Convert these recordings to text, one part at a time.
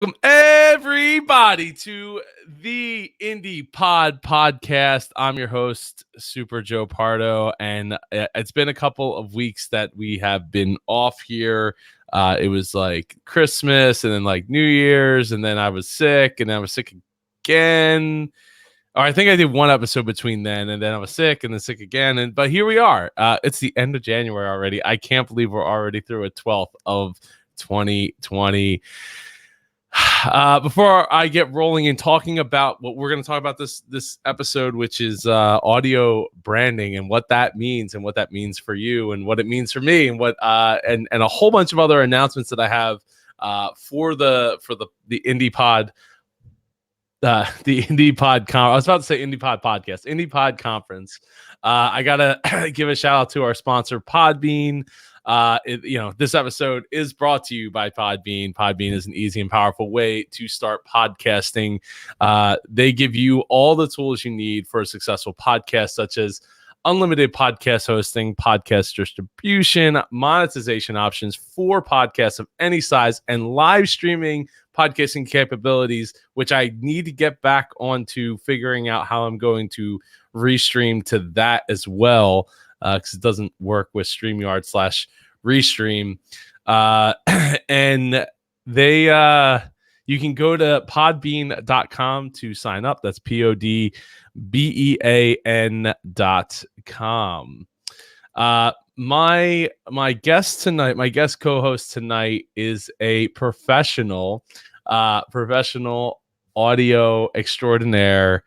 Welcome everybody to the Indie Pod podcast. I'm your host, Super Joe Pardo, and it's been a couple of weeks that we have been off here. It was like Christmas and then like New Year's, and then I was sick, and then I was sick again. Or I think I did one episode between then, and then I was sick, and then sick again. But here we are. It's the end of January already. I can't believe we're already through a 12th of 2020. Before I get rolling and talking about what we're going to talk about this episode, which is audio branding and what that means for you and what it means for me and what and a whole bunch of other announcements that I have for the Indie Pod. The Indie Pod I was about to say Indie Pod podcast, Indie Pod conference. I gotta give a shout out to our sponsor, Podbean. This episode is brought to you by Podbean. Podbean is an easy and powerful way to start podcasting. They give you all the tools you need for a successful podcast, such as unlimited podcast hosting, podcast distribution, monetization options for podcasts of any size, and live streaming podcasting capabilities, which I need to get back onto figuring out how I'm going to restream to that as well, because it doesn't work with StreamYard/Restream. And they you can go to podbean.com to sign up. That's podbean.com. My guest tonight, my guest co-host tonight is a professional audio extraordinaire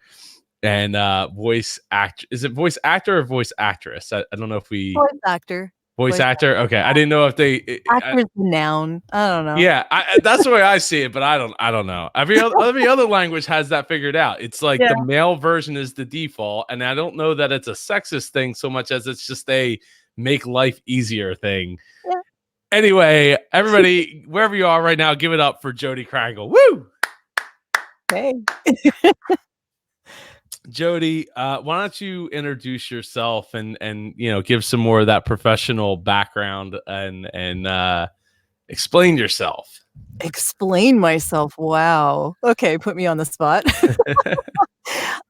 and voice actor. Is it voice actor or voice actress? I don't know if we voice actor. Voice actor. Okay, I didn't know if they actor's a noun. I don't know. Yeah, that's the way I see it, but I don't know. Every other language has that figured out. It's like the male version is the default, and I don't know that it's a sexist thing so much as it's just a make life easier thing. Yeah. Anyway, everybody, wherever you are right now, give it up for Jodi Krangle. Woo! Hey. Jodi, why don't you introduce yourself and give some more of that professional background and explain yourself. Explain myself. Wow. Okay, put me on the spot.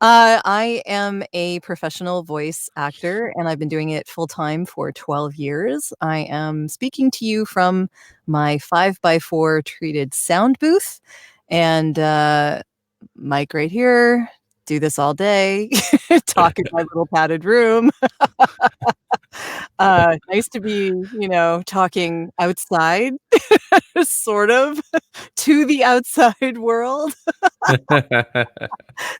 I am a professional voice actor, and I've been doing it full time for 12 years. I am speaking to you from my 5x4 treated sound booth, and mic right here. Do this all day. Talk in my little padded room. Nice to be, talking outside, sort of, to the outside world.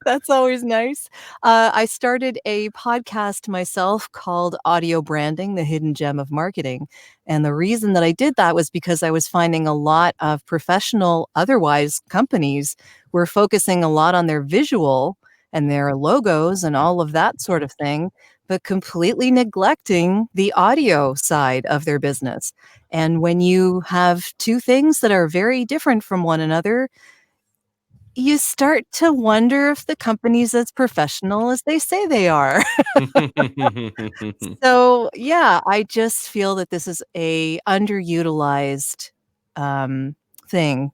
That's always nice. I started a podcast myself called Audio Branding, the Hidden Gem of Marketing. And the reason that I did that was because I was finding a lot of professional, otherwise companies were focusing a lot on their visual and their logos and all of that sort of thing, but completely neglecting the audio side of their business. And when you have two things that are very different from one another, you start to wonder if the company's as professional as they say they are. So, yeah, I just feel that this is a underutilized thing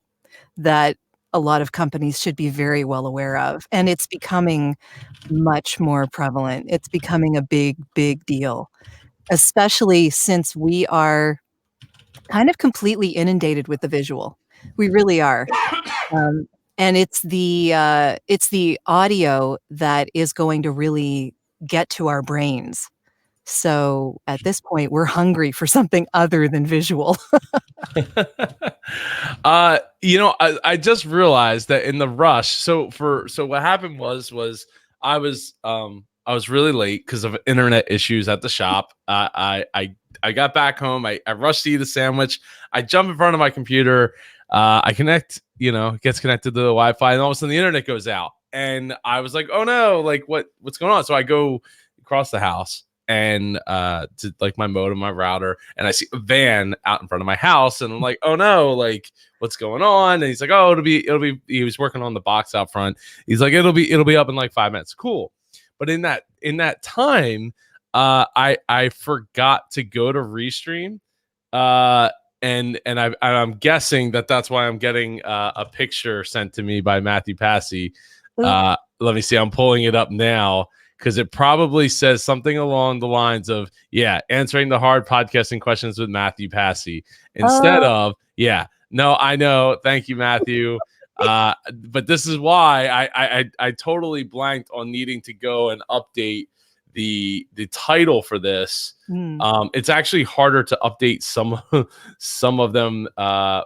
that a lot of companies should be very well aware of. And it's becoming much more prevalent. It's becoming a big, big deal, especially since we are kind of completely inundated with the visual. We really are. And it's the audio that is going to really get to our brains. So at this point, we're hungry for something other than visual. I just realized that in the rush. So what happened was I was really late because of internet issues at the shop. I got back home. I rushed to eat a sandwich. I jump in front of my computer. I connect. It gets connected to the Wi-Fi, and all of a sudden the internet goes out. And I was like, "Oh no! Like what's going on?" So I go across the house and to like my modem, my router, and I see a van out in front of my house, and I'm like, oh no, like what's going on? And he's like, oh, it'll be. He was working on the box out front. He's like, it'll be up in like 5 minutes. Cool. But in that time, I forgot to go to Restream, I'm guessing that's why I'm getting a picture sent to me by Matthew Passy. Let me see. I'm pulling it up now because it probably says something along the lines of, answering the hard podcasting questions with Matthew Passy instead of, no, I know. Thank you, Matthew. But this is why I totally blanked on needing to go and update the title for this. It's actually harder to update some of them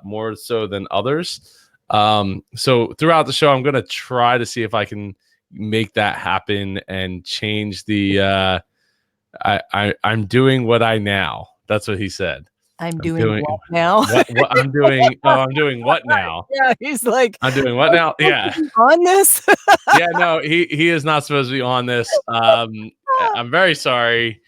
more so than others. So throughout the show, I'm going to try to see if I can make that happen and change the I'm doing what I now. That's what he said. I'm doing what now? What I'm doing? Oh, I'm doing what now? Yeah, he's like, I'm doing what now? Yeah, on this. yeah. No, he is not supposed to be on this. I'm very sorry.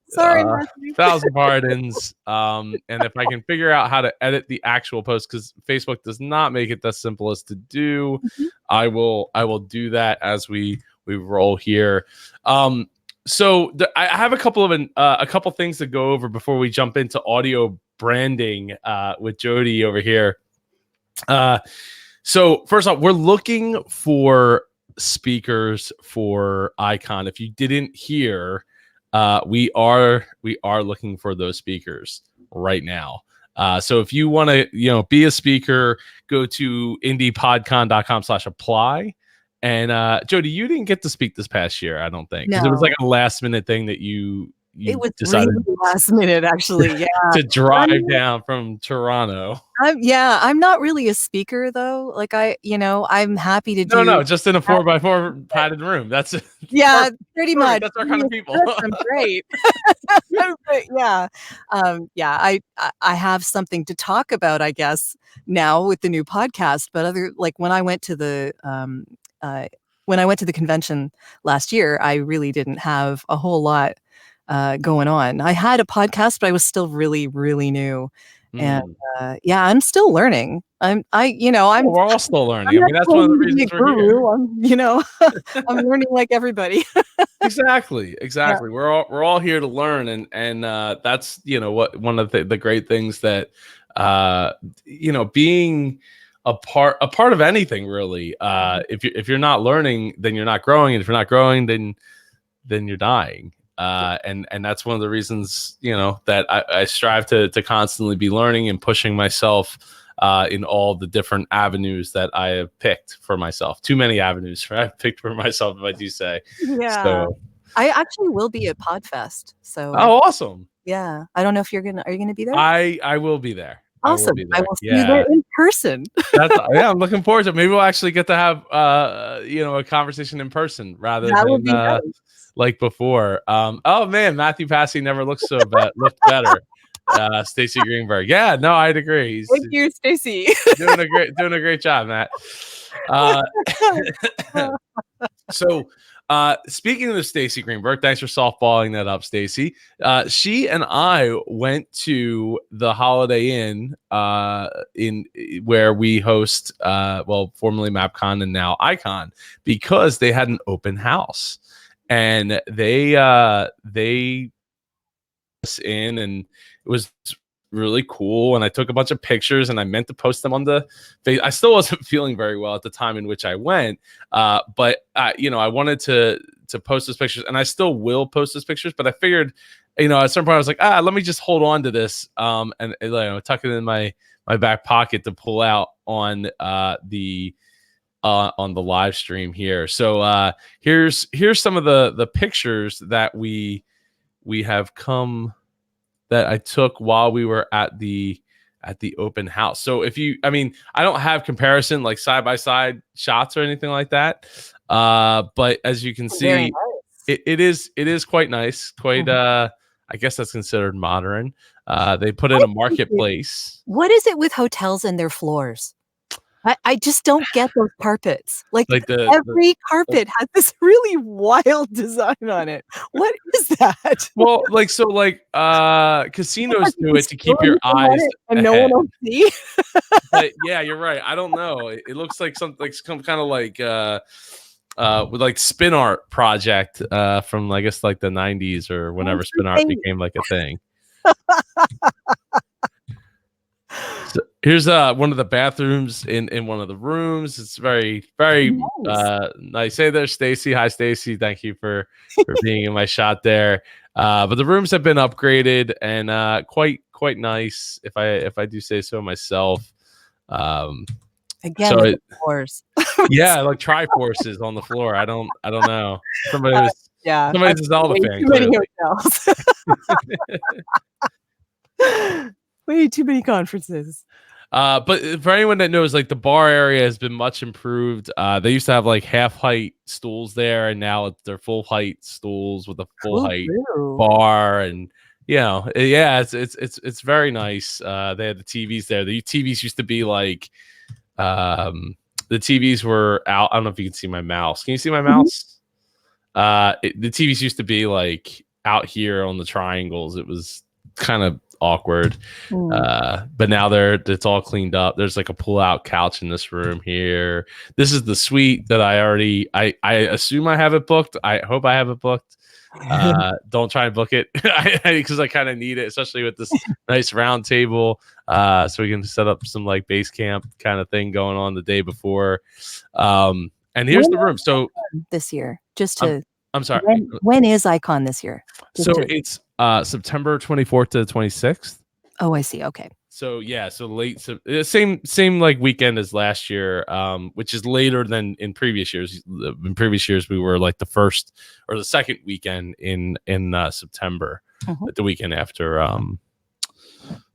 Sorry, Matthew. 1,000 pardons. And if I can figure out how to edit the actual post, because Facebook does not make it that simple as to do, I will do that as we roll here. So I have a couple things to go over before we jump into audio branding with Jodi over here. So first off, we're looking for speakers for Icon. If you didn't hear, we are looking for those speakers right now. So if you want to, be a speaker, go to indiepodcon.com/apply. And Jodi, you didn't get to speak this past year, I don't think, because it was like a last minute thing that you it was decided really last minute, actually. Yeah, to drive down from Toronto. I'm not really a speaker though. Like I'm happy to do. No, just in a 4x4 padded room. That's pretty much. That's our kind of people. I'm great. But I have something to talk about, I guess, now with the new podcast. But when I went to the convention last year, I really didn't have a whole lot going on. I had a podcast, but I was still really, really new. And I'm still learning. We're all still learning. I mean, that's one of the reasons we're here. I'm learning like everybody. Exactly. Yeah. We're all here to learn, and that's what one of the great things that being a part of anything really. If you're not learning, then you're not growing, and if you're not growing, then you're dying. And that's one of the reasons, that I strive to constantly be learning and pushing myself in all the different avenues that I have picked for myself. Too many avenues I've picked for myself, if I do say. Yeah. So, I actually will be at Podfest. So. Oh, awesome. Yeah. I don't know if are you going to be there? I will be there. Awesome. I will see you there in person. I'm looking forward to it. Maybe we'll actually get to have a conversation in person rather than nice. Like before. Oh man, Matthew Passy never looked looked better. Stacy Greenberg. Yeah, no, I'd agree. Thank you, Stacy. doing a great job, Matt. So speaking of Stacy Greenberg, thanks for softballing that up, Stacy. She and I went to the Holiday Inn in where we host formerly MapCon and now Icon, because they had an open house. And they in, and it was really cool. And I took a bunch of pictures, and I meant to post them on the face. I still wasn't feeling very well at the time in which I went, but I wanted to post those pictures, and I still will post those pictures. But I figured, at some point I was like, let me just hold on to this, and tuck it in my back pocket to pull out on the live stream here. So here's some of the pictures that we have come that I took while we were at the open house. So I don't have comparison like side by side shots or anything like that. But as you can see, nice. it is quite nice. Quite I guess that's considered modern. They put in a marketplace. What is it with hotels and their floors? I just don't get those carpets. Like every carpet has this really wild design on it. What is that? Well, casinos do it to keep your eyes and no one will see. But yeah, you're right. I don't know. It looks like some kind of with like spin art project from I guess like the 90s or whenever spin art became like a thing. Here's one of the bathrooms in one of the rooms. It's very Nice. nice. Hey there, Stacy. Hi, Stacy. Thank you for being in my shot there. But the rooms have been upgraded and quite nice, if I do say so myself. Again So with it, the floors. yeah, like Triforces on the floor. I don't know. Yeah, Somebody's I've a seen Zelda way fan, too many clearly. hotels. Way too many conferences. But for anyone that knows, like the bar area has been much improved. They used to have like half height stools there, and now they're full height stools with a full height Cool. bar, and yeah, it's very nice. They had the TVs there. The TVs used to be like, the TVs were out. I don't know if you can see my mouse. Can you see my mouse? The TVs used to be like out here on the triangles. It was kind of awkward. But now it's all cleaned up. There's like a pull-out couch in this room here. This is the suite that I assume I have it booked. I hope I have it booked. Don't try and book it because I kind of need it, especially with this nice round table. So we can set up some like base camp kind of thing going on the day before. And here's the room. So this year, just to I'm sorry. when is Icon this year? It's September 24th to the 26th. Oh, I see. Okay. So yeah, so late, so same like weekend as last year, which is later than in previous years. In previous years, we were like the first or the second weekend in September, the weekend after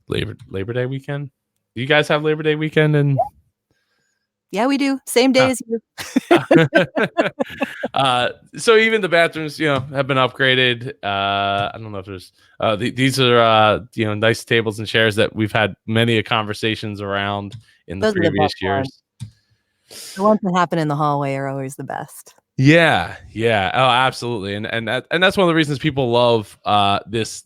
Labor Day weekend. Do you guys have Labor Day weekend? And yeah, we do. Same day as you. So even the bathrooms, have been upgraded. I don't know if there's these are nice tables and chairs that we've had many conversations around in the previous years. The ones that happen in the hallway are always the best. Yeah. Oh, absolutely. And that's one of the reasons people love this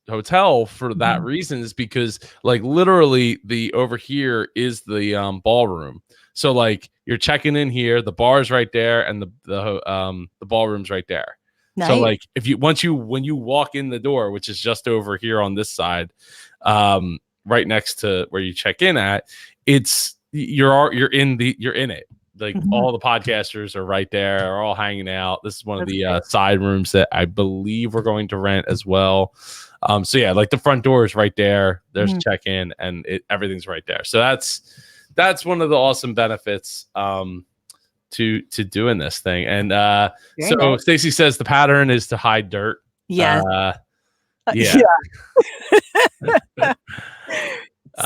hotel for that reason, is because like literally the over here is the ballroom. So like you're checking in here, the bar's right there, and the ballroom's right there. Nice. So like when you walk in the door, which is just over here on this side, right next to where you check in at, you're in it. Like all the podcasters are right there, are all hanging out. This is one of the side rooms that I believe we're going to rent as well. So yeah, like the front door is right there. There's check-in and everything's right there. So that's one of the awesome benefits to doing this thing. And so nice. Stacy says the pattern is to hide dirt. Yes. Yeah.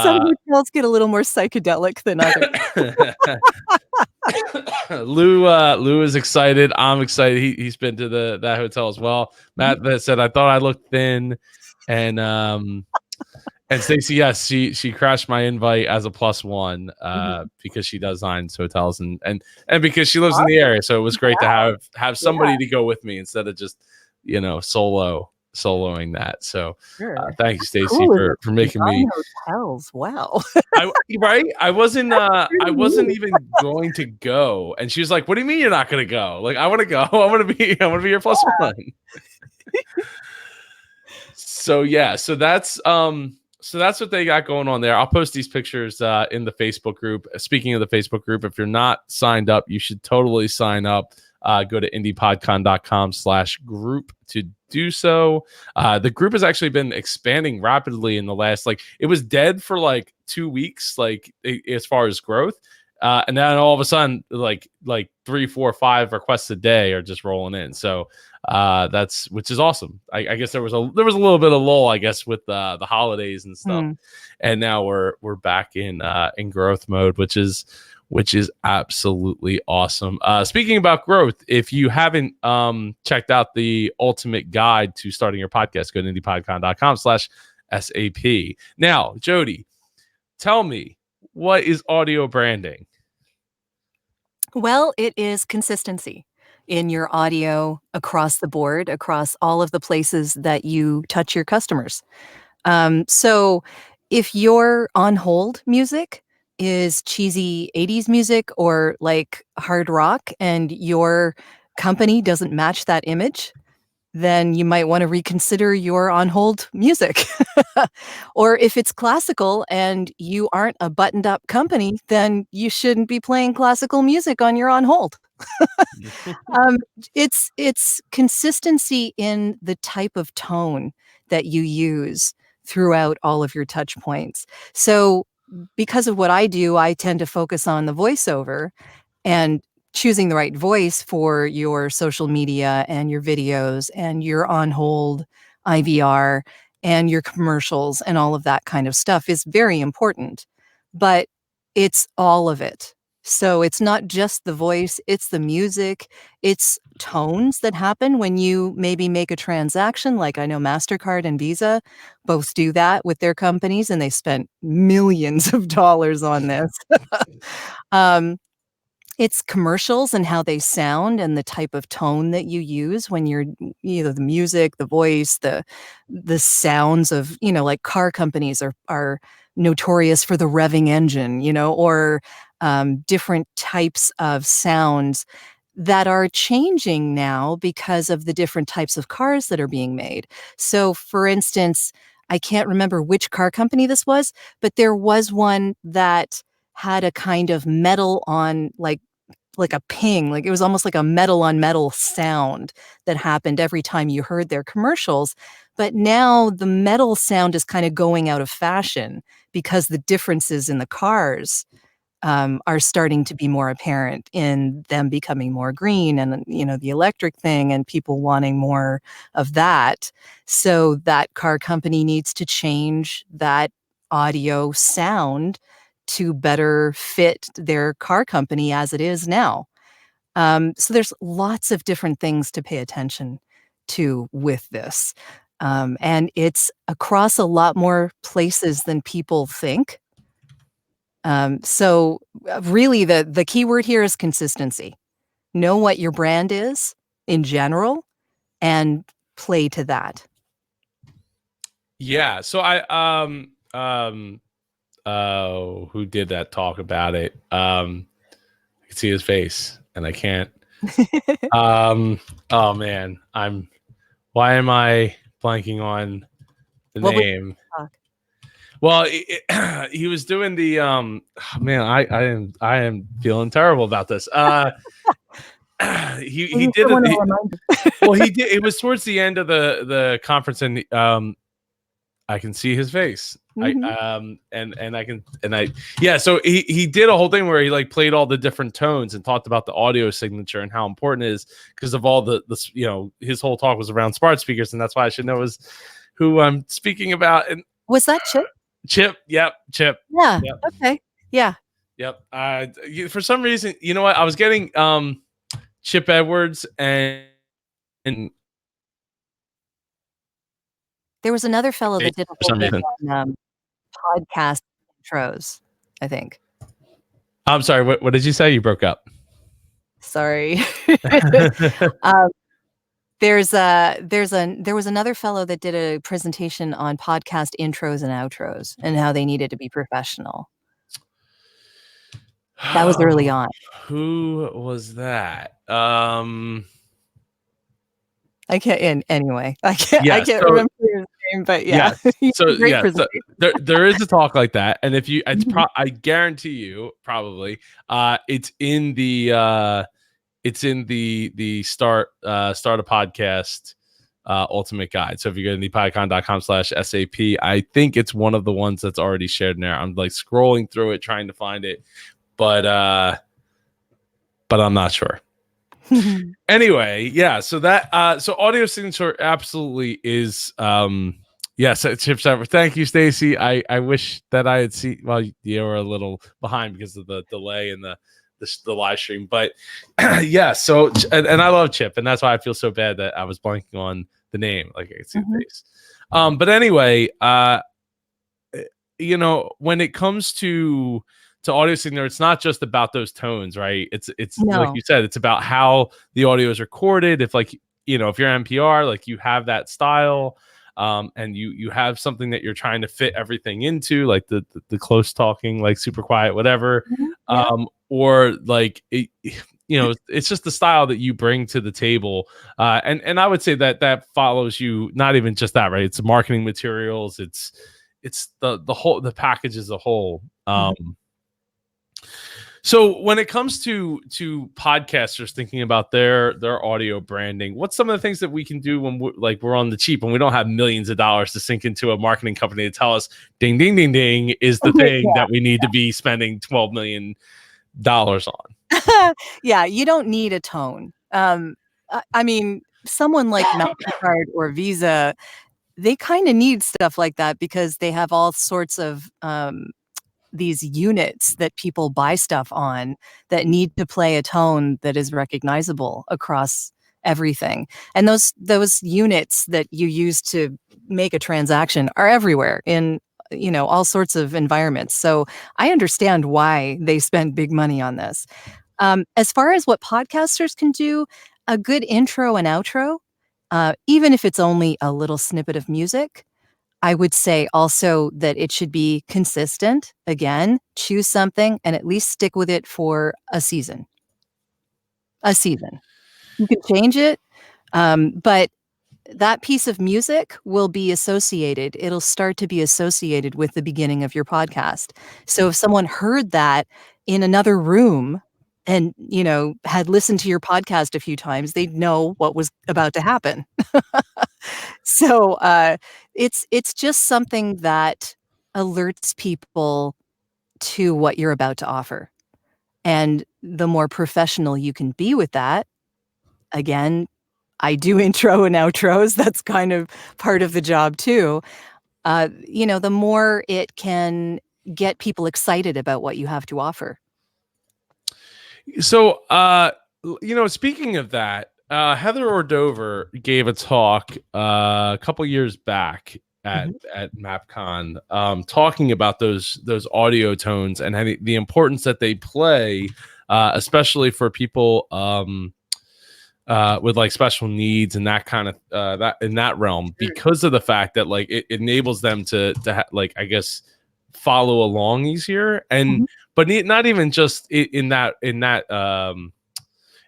Some hotels get a little more psychedelic than others. Lou is excited. I'm excited. He's been to that hotel as well. Matt that said, I thought I looked thin, and Stacy, yes, she crashed my invite as a +1 because she designs hotels and because she lives in the area. So it was great to have somebody to go with me instead of just soloing that. So thank you, Stacy, for making me hotels. Wow. I wasn't even going to go, and she was like, what do you mean you're not gonna go? Like, I want to go. I want to be your +1. So yeah, so that's what they got going on there. I'll post these pictures in the Facebook group. Speaking of the Facebook group, if you're not signed up, you should totally sign up. Go to indiepodcon.com/group to do so. The group has actually been expanding rapidly in the last, it was dead for like 2 weeks, as far as growth. And then all of a sudden, like 3, 4, 5 requests a day are just rolling in. So which is awesome. I guess there was a little bit of lull, I guess, with the holidays and stuff. And now we're back in growth mode, which is absolutely awesome. Speaking about growth, if you haven't checked out the ultimate guide to starting your podcast, go to indiepodcon.com/SAP. Now, Jodi, tell me, what is audio branding? Well, it is consistency in your audio across the board, across all of the places that you touch your customers. So if your on hold music is cheesy 80s music or like hard rock and your company doesn't match that image, then you might want to reconsider your on hold music. Or if it's classical and you aren't a buttoned up company, then you shouldn't be playing classical music on your on hold. Um, it's consistency in the type of tone that you use throughout all of your touch points. So because of what I do, I tend to focus on the voiceover and choosing the right voice for your social media and your videos and your on hold IVR and your commercials and all of that kind of stuff is very important. But it's all of it. So it's not just the voice, it's the music, it's tones that happen when you maybe make a transaction. Like I know MasterCard and Visa both do that with their companies, and they spent millions of dollars on this. um, it's commercials and how they sound and the type of tone that you use when you're either the music, the voice, the sounds of, like car companies are notorious for the revving engine, or different types of sounds that are changing now because of the different types of cars that are being made. So for instance, I can't remember which car company this was, but there was one that had a kind of metal on like a ping, like it was almost like a metal on metal sound that happened every time you heard their commercials. But now the metal sound is kind of going out of fashion because the differences in the cars are starting to be more apparent in them becoming more green and, the electric thing and people wanting more of that. So that car company needs to change that audio sound to better fit their car company as it is now. So there's lots of different things to pay attention to with this. And it's across a lot more places than people think. So really the key word here is consistency. Know what your brand is in general and play to that. Yeah. So who did that talk about it? I can see his face and I can't. Oh man, why am I blanking on the What was name? the talk? Well, he was doing the man, I am feeling terrible about this. He Maybe did someone it. will remind you. Well, he did. It was towards the end of the conference, and I can see his face. Mhm. Yeah. So he did a whole thing where he like played all the different tones and talked about the audio signature and how important it is because of all the his whole talk was around smart speakers, and that's why I should know is who I'm speaking about. And Was that Chip? Chip, yep, Chip, Yeah. yep, Okay. Yeah. yep. For some reason, you know what? I was getting Chip Edwards and There was another fellow that did a for whole some thing reason. on podcast intros, I think. I'm sorry. What did you say? You broke up. Sorry. Um, there was another fellow that did a presentation on podcast intros and outros and how they needed to be professional. That was early on. Who was that? I can't anyway. I Yeah. can't So remember his name, but yeah. yes. He So had a great yeah. So presentation. there is a talk like that, and if you, Mhm. I guarantee you, probably, it's in the start a podcast ultimate guide. So if you go to thepodcon.com/SAP, I think it's one of the ones that's already shared in there. I'm like scrolling through it trying to find it, but I'm not sure. Anyway, yeah, so that so audio signature absolutely is yes, Chip Cypher. Thank you, Stacy. I wish that I had seen, well, you were a little behind because of the delay in the live stream, but yeah, so and I love Chip, and that's why I feel so bad that I was blanking on the name, like I could see the Mhm. face. But anyway, when it comes to audio signature, it's not just about those tones, right? It's like No. you said, it's about how the audio is recorded. If like if you're NPR, like you have that style, and you have something that you're trying to fit everything into, like the close talking, like super quiet, whatever, Mhm. Yeah. or like it's just the style that you bring to the table. And I would say that follows you, not even just that, right? It's marketing materials. It's the package as a whole. Mhm. So when it comes to podcasters thinking about their audio branding, what's some of the things that we can do when we're on the cheap and we don't have millions of dollars to sink into a marketing company to tell us ding ding ding ding is the thing that we need to be spending $12 million on? Yeah, you don't need a tone. I mean, someone like Mastercard or Visa, they kinda need stuff like that because they have all sorts of, these units that people buy stuff on that need to play a tone that is recognizable across everything. And those units that you use to make a transaction are everywhere in, all sorts of environments. So I understand why they spend big money on this. As far as what podcasters can do, a good intro and outro, even if it's only a little snippet of music, I would say also that it should be consistent. Again, choose something and at least stick with it for a season. A season. You can change it, but that piece of music will be associated. It'll start to be associated with the beginning of your podcast. So if someone heard that in another room and, had listened to your podcast a few times, they'd know what was about to happen. So, it's just something that alerts people to what you're about to offer. And the more professional you can be with that, again, I do intro and outros, that's kind of part of the job too. The more it can get people excited about what you have to offer. So, speaking of that, Heather Ordover gave a talk a couple years back at Mhm. MapCon, talking about those audio tones and the importance that they play, especially for people with like special needs and that kind of that in that realm, Sure. because of the fact that like it enables them to like, I guess, follow along easier. And Mhm. but not even just in that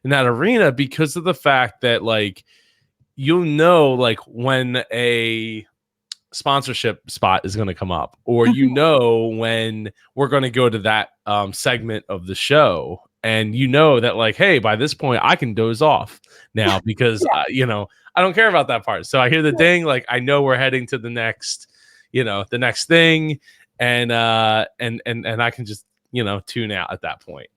arena, because of the fact that like like when a sponsorship spot is going to come up, or Mhm. when we're going to go to that segment of the show, and that like, hey, by this point I can doze off now because Yeah. I don't care about that part. So I hear the ding, like I know we're heading to the next thing, and I can just tune out at that point.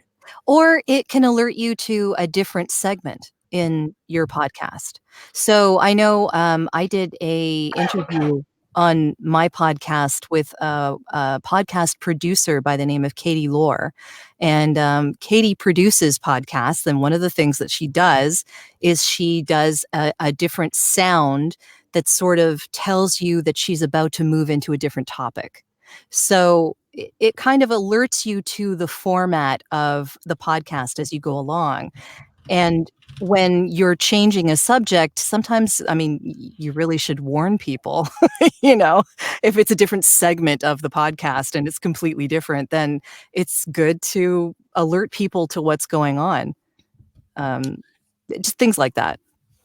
Or it can alert you to a different segment in your podcast. So I know, I did a interview on my podcast with a podcast producer by the name of Katie Lore, and, Katie produces podcasts, and one of the things that she does is she does a different sound that sort of tells you that she's about to move into a different topic. So it kind of alerts you to the format of the podcast as you go along. And when you're changing a subject, sometimes, I mean, you really should warn people, you know, if it's a different segment of the podcast and it's completely different, then it's good to alert people to what's going on. Um, just things like that.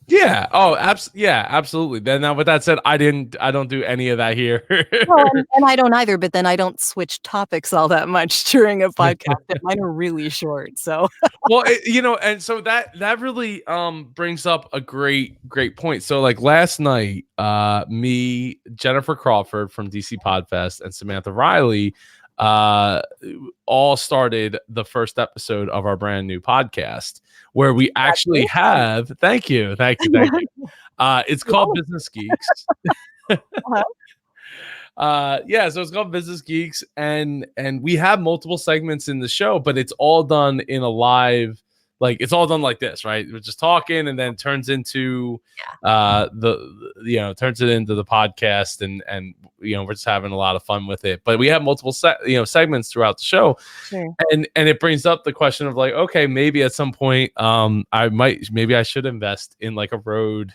Yeah. Oh, yeah, absolutely. Then now, with that said, I don't do any of that here. Well, and I don't either, but then I don't switch topics all that much during a podcast, and mine are really short, so Well, and so that really brings up a great point. So like last night, me, Jennifer Crawford from DC Podfest, and Samantha Riley uh all started the first episode of our brand new podcast, where we actually congratulations. have, thank you. It's called Well, Business Geeks. uh-huh. Yeah, so it's called Business Geeks, and we have multiple segments in the show, but it's all done in a live, like it's all done like this, right? We're just talking, and then turns into turns it into the podcast, and we're just having a lot of fun with it. But we have multiple segments throughout the show, Sure. and it brings up the question of like, okay, maybe at some point maybe I should invest in like a Rode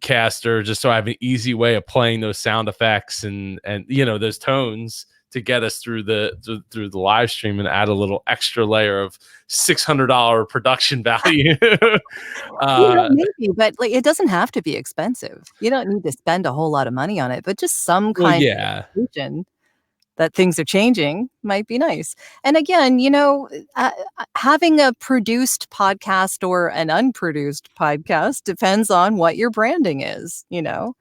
caster, just so I have an easy way of playing those sound effects and those tones to get us through through the live stream and add a little extra layer of $600 production value. Maybe, but like it doesn't have to be expensive. You don't need to spend a whole lot of money on it, but just some Well, kind yeah. of indication that things are changing might be nice. And again, having a produced podcast or an unproduced podcast depends on what your branding is, That's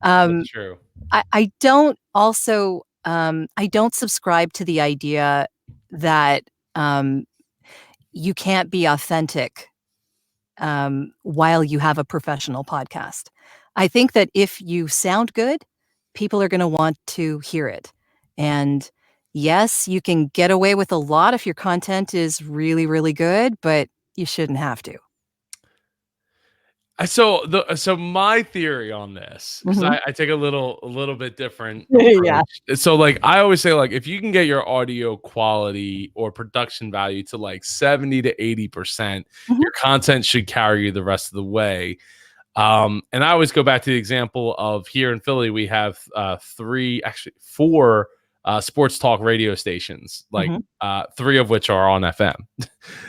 Um, true. I don't also I don't subscribe to the idea that you can't be authentic while you have a professional podcast. I think that if you sound good, people are going to want to hear it. And yes, you can get away with a lot if your content is really, really good, but you shouldn't have to. So my theory on this, because Mhm. I take a little bit different Yeah. approach. So like I always say, like if you can get your audio quality or production value to like 70 to 80%, Mhm. your content should carry you the rest of the way. And I always go back to the example of here in Philly, we have four sports talk radio stations, like Mhm. three of which are on FM.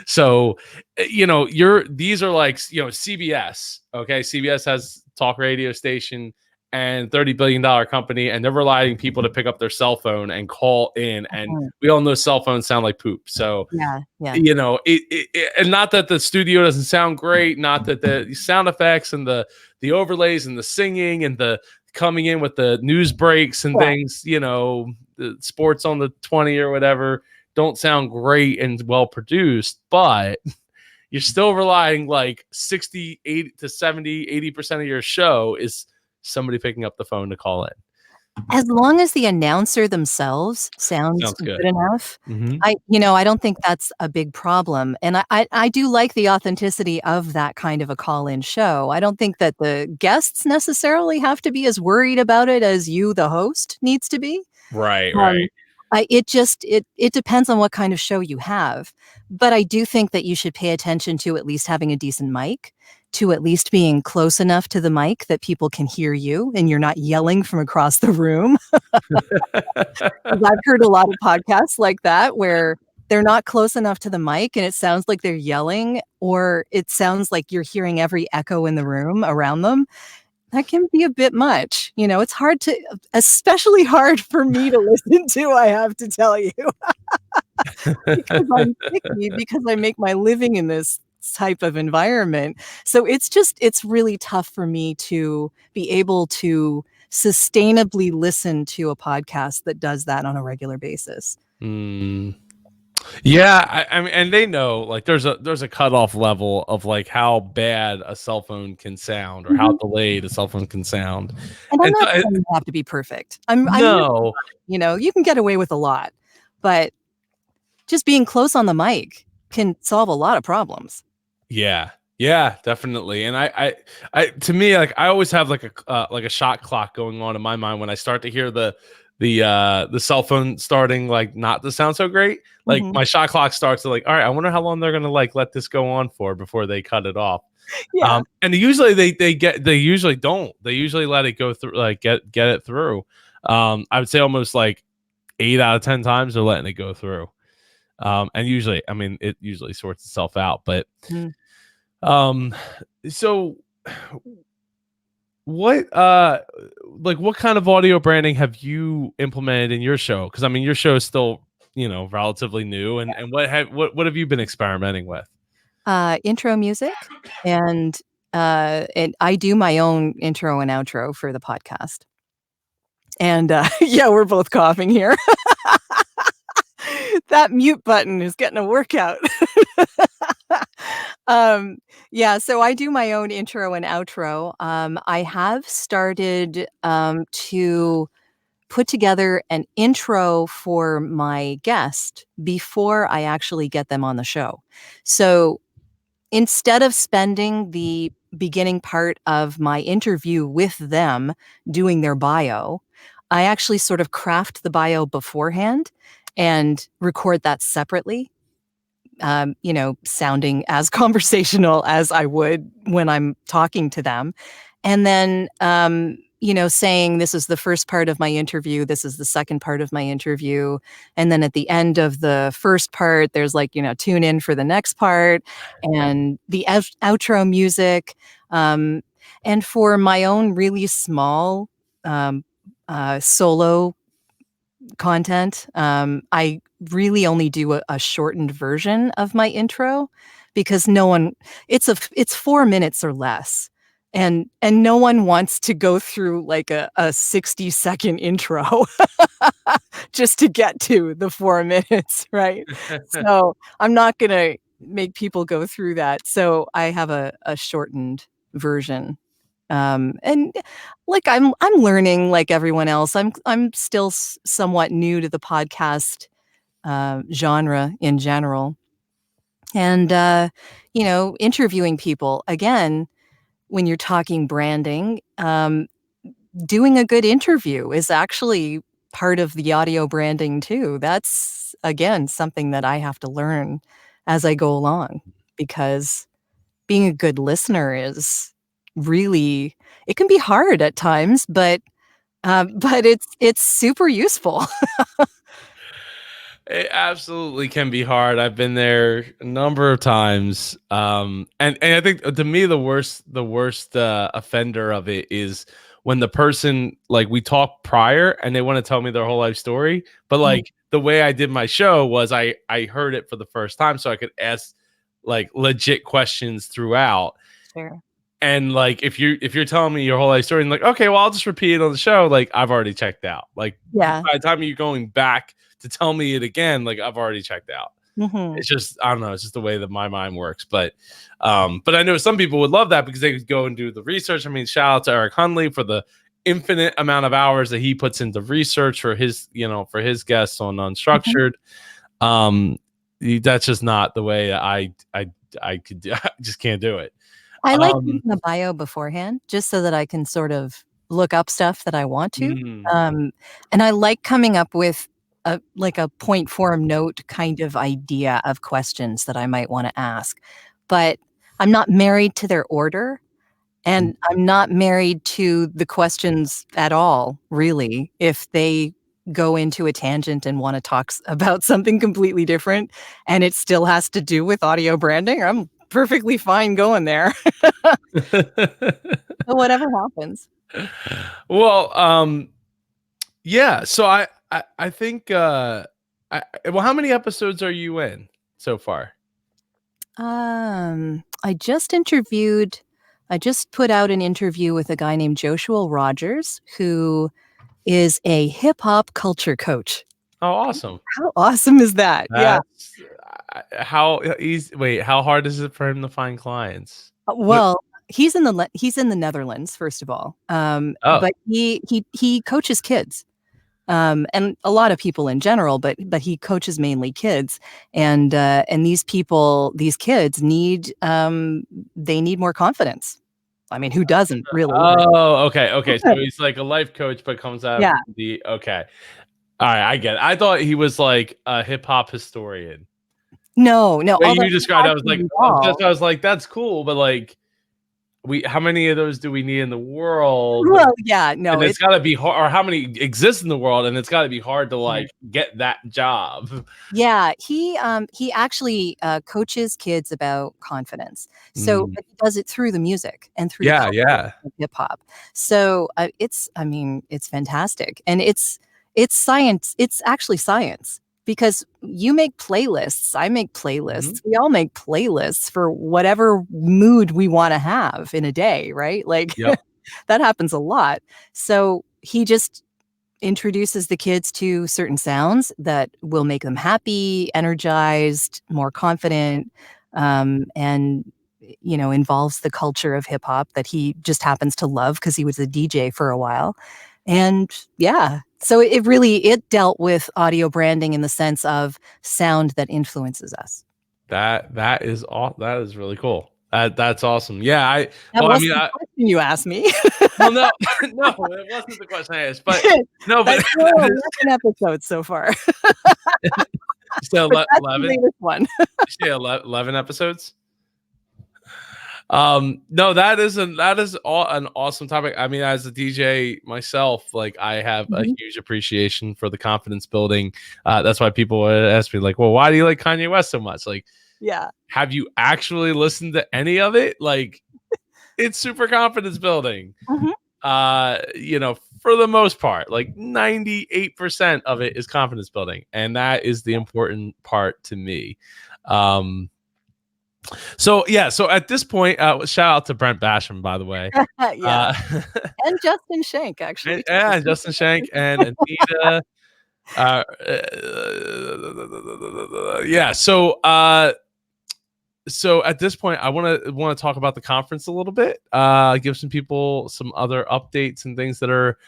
So, these are like, CBS. Okay. CBS has talk radio station and $30 billion company, and they're relying people to pick up their cell phone and call in. And Mhm. we all know cell phones sound like poop. So, Yeah, yeah. and not that the studio doesn't sound great, not that the sound effects and the overlays and the singing and the coming in with the news breaks and Yeah. things, the sports on the 20 or whatever don't sound great and well produced, but you're still relying like 60, 80 to 70, 80% of your show is somebody picking up the phone to call in. As long as the announcer themselves sounds Sounds good good. enough, Mm-hmm. I don't think that's a big problem, and I do like the authenticity of that kind of a call-in show. I don't think that the guests necessarily have to be as worried about it as you, the host, needs to be. Right, Um, right. it depends on what kind of show you have, but I do think that you should pay attention to at least having a decent mic, to at least being close enough to the mic that people can hear you and you're not yelling from across the room. 'Cause I've heard a lot of podcasts like that where they're not close enough to the mic and it sounds like they're yelling, or it sounds like you're hearing every echo in the room around them. That can be a bit much. It's hard to especially hard for me to listen to, I have to tell you, because I'm picky, because I make my living in this type of environment. So it's really tough for me to be able to sustainably listen to a podcast that does that on a regular basis. Mm. Yeah, I mean, and they know like there's a cutoff level of like how bad a cell phone can sound or how Mhm. delayed a cell phone can sound, And I'm and not so saying you have to be perfect. I'm really not, no, you can get away with a lot, but just being close on the mic can solve a lot of problems. yeah, yeah, definitely. And to me, like I always have like a shot clock going on in my mind when I start to hear the cell phone starting like not to sound so great. Like Mhm. my shot clock starts to like, all right, I wonder how long they're gonna like let this go on for before they cut it off. Yeah. And usually they usually don't. They usually let it go through, like get it through. I would say almost like 8 out of 10 times they're letting it go through. And usually, I mean, it usually sorts itself out. But Mhm. um, so what like what kind of audio branding have you implemented in your show? Because I mean, your show is still relatively new, and what have you been experimenting with? Intro music, and I do my own intro and outro for the podcast. And, yeah, we're both coughing here. That mute button is getting a workout. Um, yeah, so I do my own intro and outro. I have started, to put together an intro for my guest before I actually get them on the show. So instead of spending the beginning part of my interview with them doing their bio, I actually sort of craft the bio beforehand and record that separately, sounding as conversational as I would when I'm talking to them. And then, saying this is the first part of my interview, this is the second part of my interview, and then at the end of the first part, there's like, tune in for the next part, and the outro music. And for my own really small solo content, I really only do a shortened version of my intro because it's 4 minutes or less. And no one wants to go through like a 60-second intro just to get to the 4 minutes, right? So I'm not gonna make people go through that. So I have a shortened version. And like I'm learning like everyone else. I'm still somewhat new to the podcast genre in general. And interviewing people again, when you're talking branding, doing a good interview is actually part of the audio branding too. That's again something that I have to learn as I go along, because being a good listener is really, it can be hard at times, but it's super useful. It absolutely can be hard. I've been there a number of times. And I think to me the worst offender of it is when the person, like, we talk prior and they want to tell me their whole life story, but like the way I did my show was I heard it for the first time so I could ask like legit questions throughout. Sure. And like if you're telling me your whole life story and like, okay, well, I'll just repeat it on the show, like I've already checked out. Like Yeah. by the time you're going back to tell me it again, like I've already checked out. Mhm. It's just, I don't know, it's just the way that my mind works. But I know some people would love that because they could go and do the research. I mean, shout out to Eric Hunley for the infinite amount of hours that he puts into research for his, for his guests on Unstructured. That's just not the way I could do. I just can't do it. I like reading a bio beforehand just so that I can sort of look up stuff that I want to. And I like coming up with a point form note kind of idea of questions that I might want to ask. But I'm not married to their order, and I'm not married to the questions at all, really. If they go into a tangent and want to talk about something completely different and it still has to do with audio branding, I'm perfectly fine going there. So whatever happens. Well, yeah. So I think well, how many episodes are you in so far? I just put out an interview with a guy named Joshua Rogers, who is a hip hop culture coach. Oh, awesome. How awesome is that? Yeah. How easy, wait, how hard is it for him to find clients? Well, he's in the Netherlands, first of all. But he coaches kids. And a lot of people in general, but he coaches mainly kids, and these kids need they need more confidence. I mean, who doesn't really? Oh, okay. So he's like a life coach, but comes out of the okay. All right, I get it. I thought he was like a hip hop historian. No. When you described, I was like, that's cool, but like, how many of those do we need in the world? Well, yeah, no, and it's got to be hard, or how many exist in the world, and it's got to be hard to like get that job. Yeah, he actually coaches kids about confidence. So but he does it through the music and through the hip hop. So it's fantastic, and it's science. It's actually science. Because you make playlists, I make playlists, we all make playlists for whatever mood we want to have in a day, right? Like that happens a lot. So he just introduces the kids to certain sounds that will make them happy, energized, more confident, and involves the culture of hip hop that he just happens to love because he was a DJ for a while. And so it dealt with audio branding in the sense of sound that influences us. That is really cool. That's awesome. Yeah, the question you asked me. Well, no, it wasn't the question I asked, but no, but 11 episodes so far. So 11. That's the latest one. 11 episodes. No, an awesome topic. I mean, as a DJ myself, like I have a huge appreciation for the confidence building. That's why people would ask me, like, well, why do you like Kanye West so much? Like, Yeah. have you actually listened to any of it? Like, it's super confidence building. For the most part, like 98% of it is confidence building, and that is the important part to me. So at this point, shout out to Brent Basham, by the way. Yeah. And Justin Shank, actually. And Justin Shank and Anita. Yeah. So at this point, I want to talk about the conference a little bit. Give some people some other updates and things that are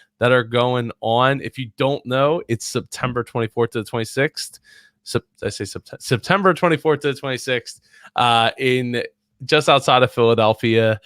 going on. If you don't know, it's September 24th to the 26th. September 24th to the 26th in just outside of Philadelphia.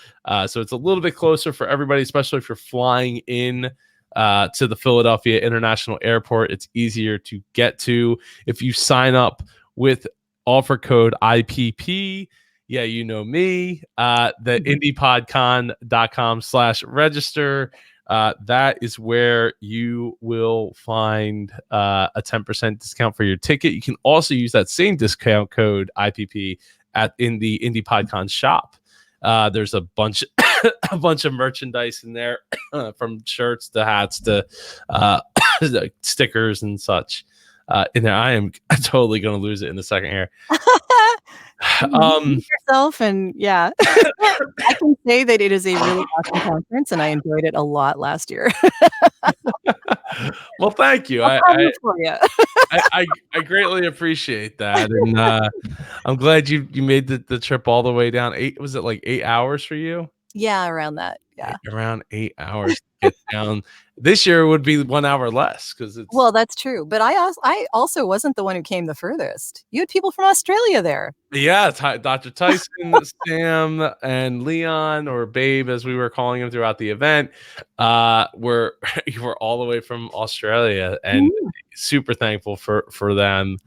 So it's a little bit closer for everybody, especially if you're flying in to the Philadelphia International Airport. It's easier to get to if you sign up with offer code IPP. Yeah, you know me. The indiepodcon.com/register. That is where you will find a 10% discount for your ticket. You can also use that same discount code IPP in the Indie PodCon shop. There's a bunch of merchandise in there, from shirts to hats to stickers and such. In there, I am totally going to lose it in the second here. Yourself, and yeah, I can say that it is a really awesome conference, and I enjoyed it a lot last year. Well, thank you. I greatly appreciate that, and I'm glad you made the trip all the way down. Was it like 8 hours for you? Yeah, around that. Yeah, around 8 hours to get down. This year would be 1 hour less because it's. Well, that's true, but I also wasn't the one who came the furthest. You had people from Australia there. Yeah, Dr. Tyson, Sam, and Leon, or Babe, as we were calling him throughout the event, were all the way from Australia, and super thankful for them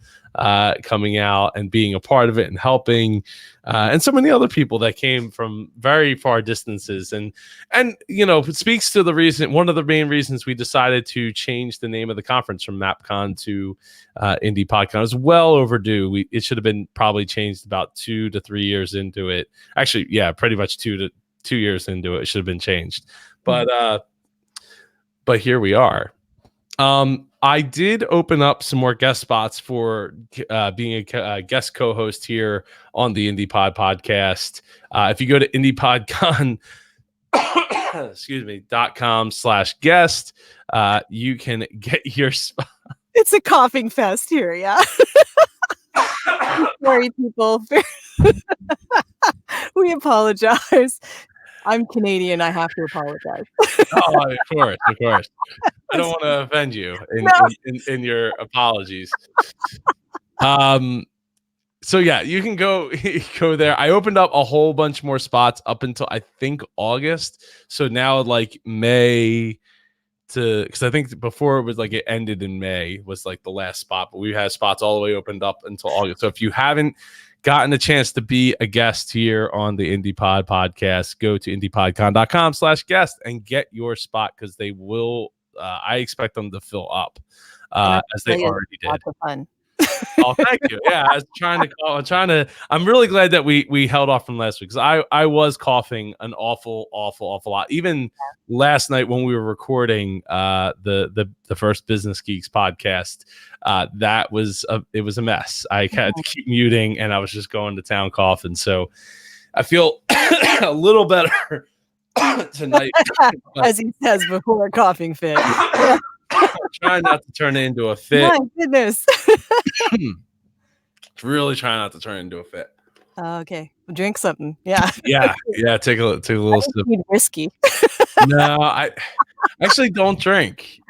coming out and being a part of it and helping, and so many other people that came from very far distances, and it speaks to the reason, one of the main reasons we decided to change the name of the conference from MapCon to Indie PodCon. It was well overdue. It should have been probably changed about 2 to 3 years into it. Actually, yeah, pretty much 2 years into it should have been changed. But here we are. I did open up some more guest spots for being a guest co-host here on the Indie Pod podcast. If you go to IndiePodCon, .com/guest, you can get your spot. It's a coughing fest here, yeah. Sorry, people. We apologize. I'm Canadian. I have to apologize. Oh, of course. I don't want to offend you in your apologies. So yeah, you can go there. I opened up a whole bunch more spots up until I think August. So now like May because I think before it was like it ended in May was like the last spot, but we had spots all the way opened up until August. So if you haven't gotten a chance to be a guest here on the Indie Pod podcast, go to indiepodcon.com/guest and get your spot, because they will. I expect them to fill up as they already did. Lots of fun. Oh, thank you. Yeah, I was trying to. I'm really glad that we held off from last week, because I was coughing an awful lot. Even last night when we were recording the first Business Geeks podcast, it was a mess. I had to keep muting, and I was just going to town coughing. So I feel a little better tonight, as he says before, coughing fit. Trying not to turn it into a fit. My goodness. Really trying not to turn it into a fit. Okay. Drink something. Yeah. Yeah. Take a little sip. Whiskey. No, I actually don't drink.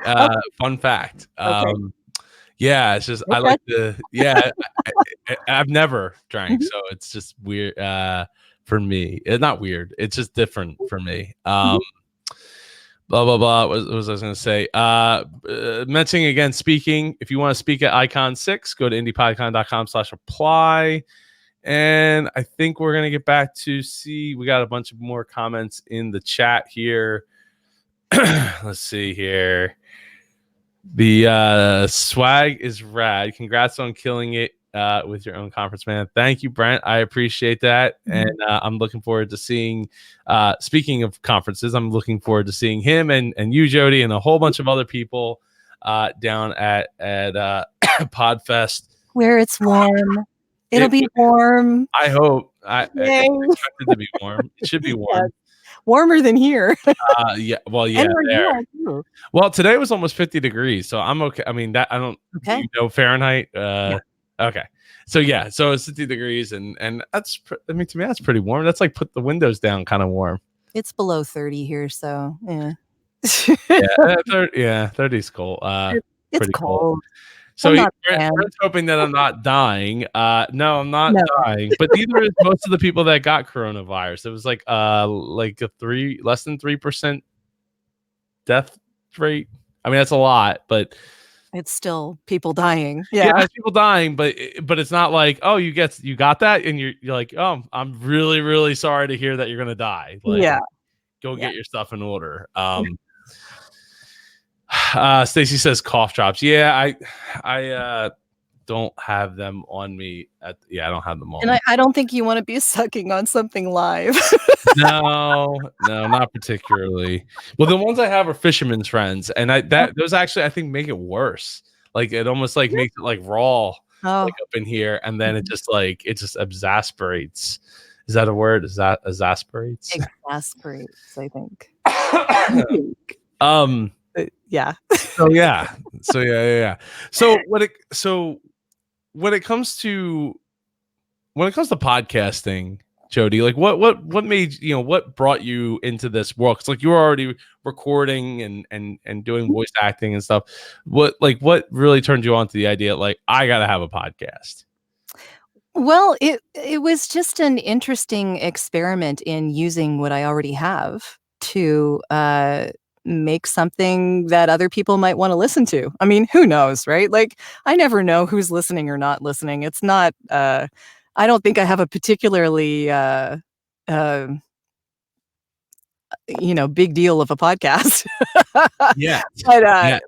Fun fact. Okay. Yeah, it's just I like to. Yeah, I've never drank, so it's just weird for me. It's not weird. It's just different for me. Blah blah blah. What was I going to say? Mentioning again, speaking. If you want to speak at Icon 6, go to indiepodcon.com/apply. And I think we're going to get back to see. We got a bunch of more comments in the chat here. Let's see here. The swag is rad. Congrats on killing it with your own conference, man. Thank you, Brent. I appreciate that. And I'm looking forward to seeing, speaking of conferences, I'm looking forward to seeing him and you, Jodi, and a whole bunch of other people down at Podfest. Where it's warm. It'll be warm. I hope. I expect it to be warm. It should be warm. Yes. Warmer than here. Yeah. Well, yeah. There. Well, today was almost 50 degrees, so I'm okay. I mean, that I don't. Okay. You know Fahrenheit. Yeah. Okay. So yeah. So it's 50 degrees, and that's. I mean, to me, that's pretty warm. That's like put the windows down, kind of warm. It's below 30 here, so yeah. Yeah. 30 is cold. It's cold. So Brent's hoping that I'm not dying. No, I'm not dying. But neither is most of the people that got coronavirus. It was like a less than 3% death rate. I mean, that's a lot, but it's still people dying. Yeah, it's people dying, but it's not like, oh, you got that, and you're like, oh, I'm really, really sorry to hear that you're gonna die. Like, go get your stuff in order. Stacy says cough drops. Yeah, I don't have them on me. I don't have them on. And I don't think you want to be sucking on something live. No, not particularly. Well, the ones I have are fisherman's friends, and those actually I think make it worse. Like it almost like makes it like raw like up in here, and then it just exasperates. Is that a word? Is that exasperates? Exasperates, I think. Yeah. So yeah. So when it comes to podcasting, Jodi, like what made what brought you into this world? Because like you were already recording and doing voice acting and stuff. What really turned you on to the idea? Like I gotta have a podcast. Well, it was just an interesting experiment in using what I already have to make something that other people might want to listen to. I mean, who knows, right? Like, I never know who's listening or not listening. It's not, I don't think I have a particularly, big deal of a podcast. Yet. Well,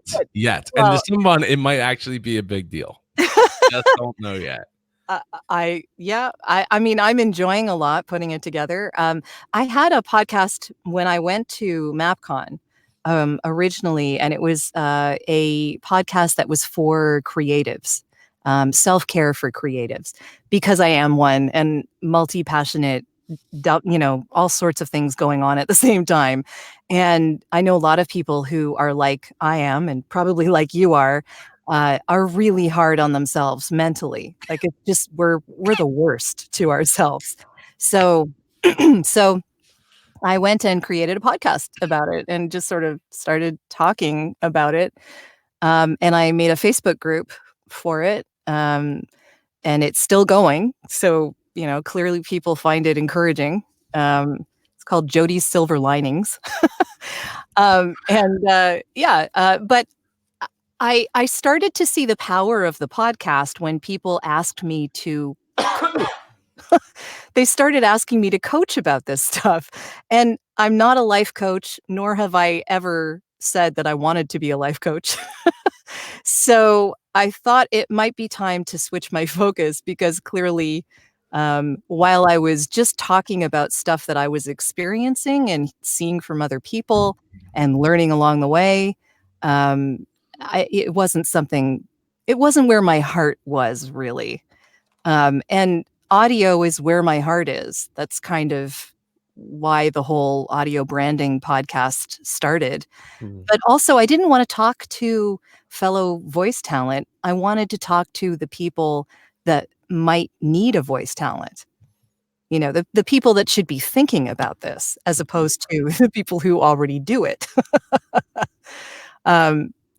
and to someone, it might actually be a big deal. Just don't know yet. I mean, I'm enjoying a lot putting it together. I had a podcast when I went to MapCon originally, and it was a podcast that was for creatives, self-care for creatives, because I am one and multi-passionate, all sorts of things going on at the same time. And I know a lot of people who are like I am, and probably like you are really hard on themselves mentally. Like it's just, we're the worst to ourselves. So, so I went and created a podcast about it and just sort of started talking about it. And I made a Facebook group for it. And it's still going. So, clearly people find it encouraging. It's called Jodi's Silver Linings. But I started to see the power of the podcast when people asked me to they started asking me to coach about this stuff. And I'm not a life coach, nor have I ever said that I wanted to be a life coach. So I thought it might be time to switch my focus, because clearly, while I was just talking about stuff that I was experiencing and seeing from other people and learning along the way, it wasn't where my heart was really. And audio is where my heart is. That's kind of why the whole audio branding podcast started. But also I didn't want to talk to fellow voice talent. I wanted to talk to the people that might need a voice talent. The people that should be thinking about this, as opposed to the people who already do it.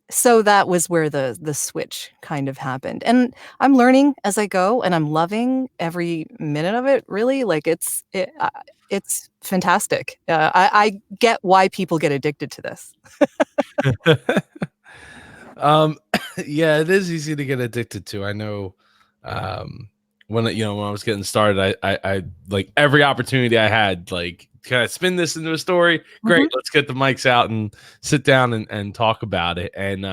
So that was where the switch kind of happened. And I'm learning as I go, and I'm loving every minute of it, really. Like it's fantastic. I get why people get addicted to this. Yeah, it is easy to get addicted to. I know when I was getting started, I like every opportunity I had, like, can I spin this into a story? Great, Mhm, let's get the mics out and sit down and talk about it. And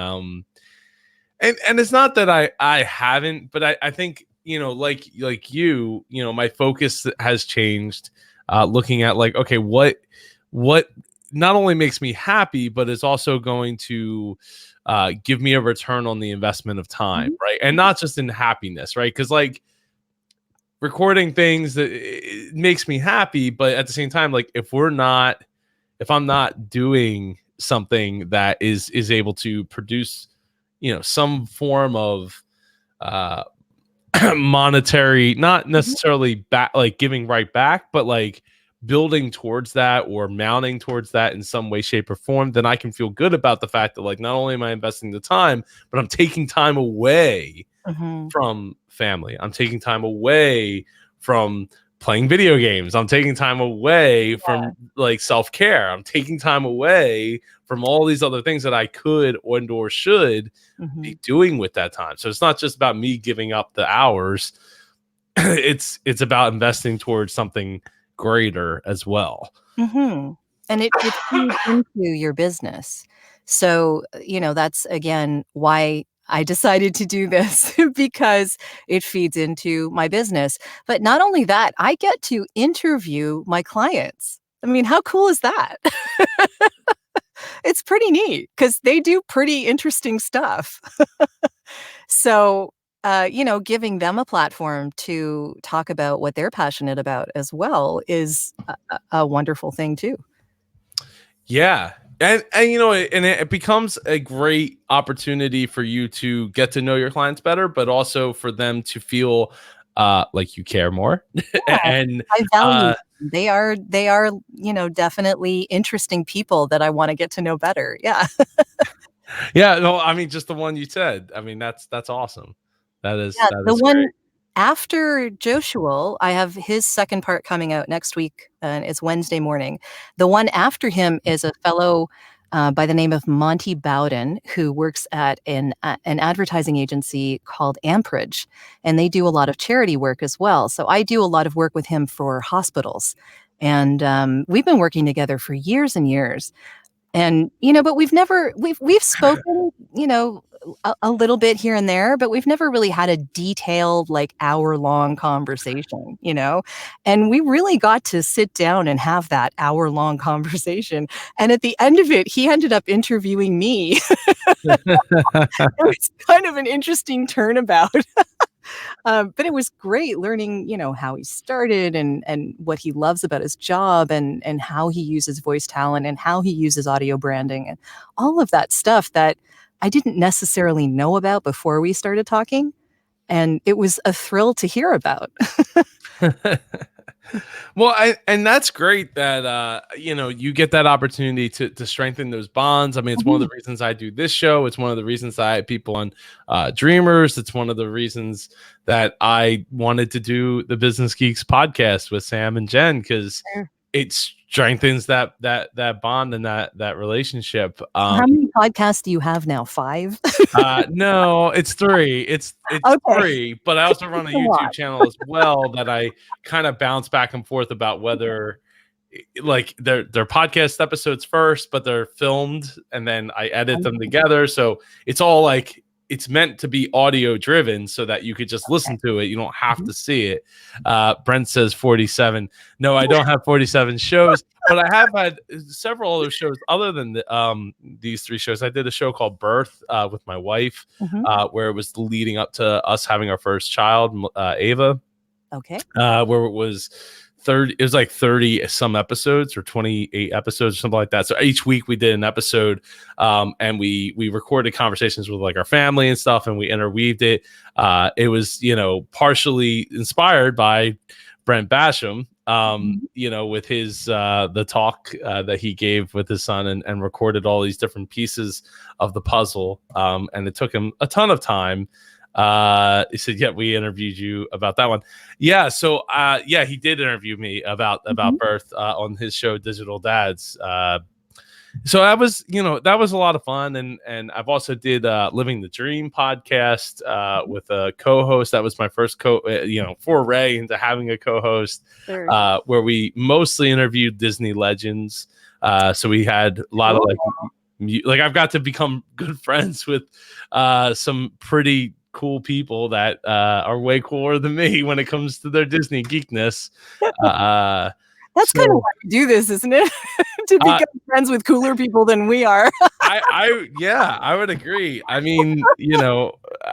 it's not that I haven't, but I think, like my focus has changed, looking at, like, okay, what not only makes me happy, but is also going to give me a return on the investment of time, mhm, right? And not just in happiness, right? Because, like, recording things, that it makes me happy, but at the same time, like, if I'm not doing something that is able to produce, some form of uh monetary, not mhm, necessarily back, like giving right back, but like building towards that or mounting towards that in some way, shape, or form, then I can feel good about the fact that, like, not only am I investing the time, but I'm taking time away mhm. from family. I'm taking time away from playing video games. I'm taking time away from, like, self-care. I'm taking time away from all these other things that I could or should be Mhm, doing with that time. So it's not just about me giving up the hours. It's about investing towards something greater as well. mhm. And it feeds into your business. So, that's again why I decided to do this because it feeds into my business. But not only that, I get to interview my clients. I mean, how cool is that? It's pretty neat because they do pretty interesting stuff. So, giving them a platform to talk about what they're passionate about as well is a wonderful thing too. Yeah. And it becomes a great opportunity for you to get to know your clients better, but also for them to feel like you care more. Yeah, And I value uh them. They are, definitely interesting people that I wanna get to know better. Yeah. yeah, no, I mean, just the one you said. I mean, that's awesome. That is Yeah, that the is one great. after Joshua, I have his second part coming out next week, and it's Wednesday morning. The one after him is a fellow, by the name of Monty Bowden, who works at an advertising agency called Amperage, and they do a lot of charity work as well. So I do a lot of work with him for hospitals, and, we've been working together for years and years. And, but we've spoken, a little bit here and there, but we've never really had a detailed, like, hour-long conversation, And we really got to sit down and have that hour-long conversation, and at the end of it, he ended up interviewing me. It was kind of an interesting turnabout. But it was great learning, how he started and what he loves about his job and how he uses voice talent and how he uses audio branding and all of that stuff that I didn't necessarily know about before we started talking, and it was a thrill to hear about. Well, and that's great that you get that opportunity to strengthen those bonds. I mean, it's one of Mhm. the reasons I do this show. It's one of the reasons I have people on Dreamers. It's one of the reasons that I wanted to do the Business Geeks podcast with Sam and Jen, because Sure. it strengthens that bond and that relationship. So how many podcasts do you have now? 5? No, it's three. It's Okay, three, but I also run a a YouTube lot. channel as well that I kind of bounce back and forth about whether, like, they're podcast episodes first, but they're filmed and then I edit them together. So it's all like, it's meant to be audio driven so that you could just Okay. listen to it. You don't have Mhm. to see it. Brent says 47. No, I don't have 47 shows, but I have had several other shows other than these three shows. I did a show called Birth with my wife, Mhm. where it was leading up to us having our first child, Ava, Okay. where it was 30, it was like 30 some episodes or 28 episodes or something like that. So each week we did an episode, and we recorded conversations with, like, our family and stuff, and we interweaved it. It was, partially inspired by Brent Basham, Mhm. with his the talk that he gave with his son, and recorded all these different pieces of the puzzle. And it took him a ton of time. He said, yeah, we interviewed you about that one. Yeah, so yeah, he did interview me about Mhm. Birth on his show Digital Dads. So that was, that was a lot of fun. And I've also did Living the Dream podcast with a co-host. That was my first foray into having a co-host, Sure. where we mostly interviewed Disney legends. So we had a lot of like I've got to become good friends with some pretty cool people that are way cooler than me when it comes to their Disney geekness. That's kind of why we do this, isn't it? To become friends with cooler people than we are. I would agree. I mean,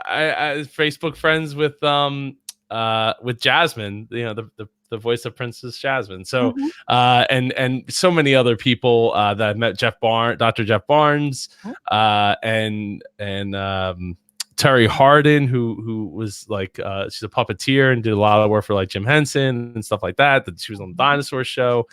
I Facebook friends with Jasmine, the voice of Princess Jasmine. So and so many other people that I've met, Dr. Jeff Barnes, and Terry Hardin, who was like she's a puppeteer and did a lot of work for like Jim Henson and stuff like that. That she was on the Dinosaur Show.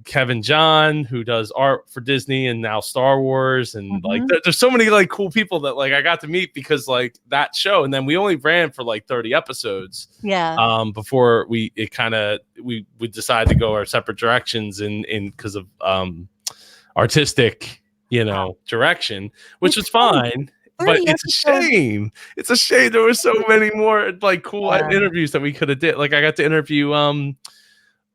Kevin John, who does art for Disney and now Star Wars, and like there's so many like cool people that like I got to meet because like that show. And then we only ran for like 30 episodes. Yeah. Before we decided to go our separate directions in because of artistic direction, which was fine. But it's a shame. It's a shame there were so many more like cool interviews that we could have did. Like I got to interview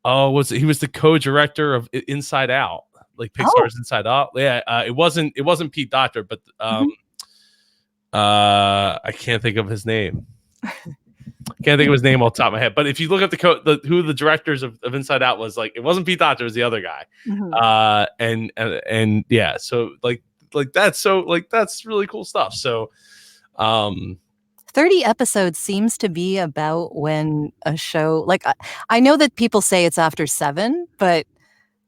he was the co-director of Inside Out, like Pixar's Inside Out. Yeah, it wasn't Pete Docter, but I can't think of his name. Can't think of his name off the top of my head. But if you look at who the directors of Inside Out was, like it wasn't Pete Docter, it was the other guy. And yeah, so like that's really cool stuff. So 30 episodes seems to be about when a show, like I know that people say it's after 7, but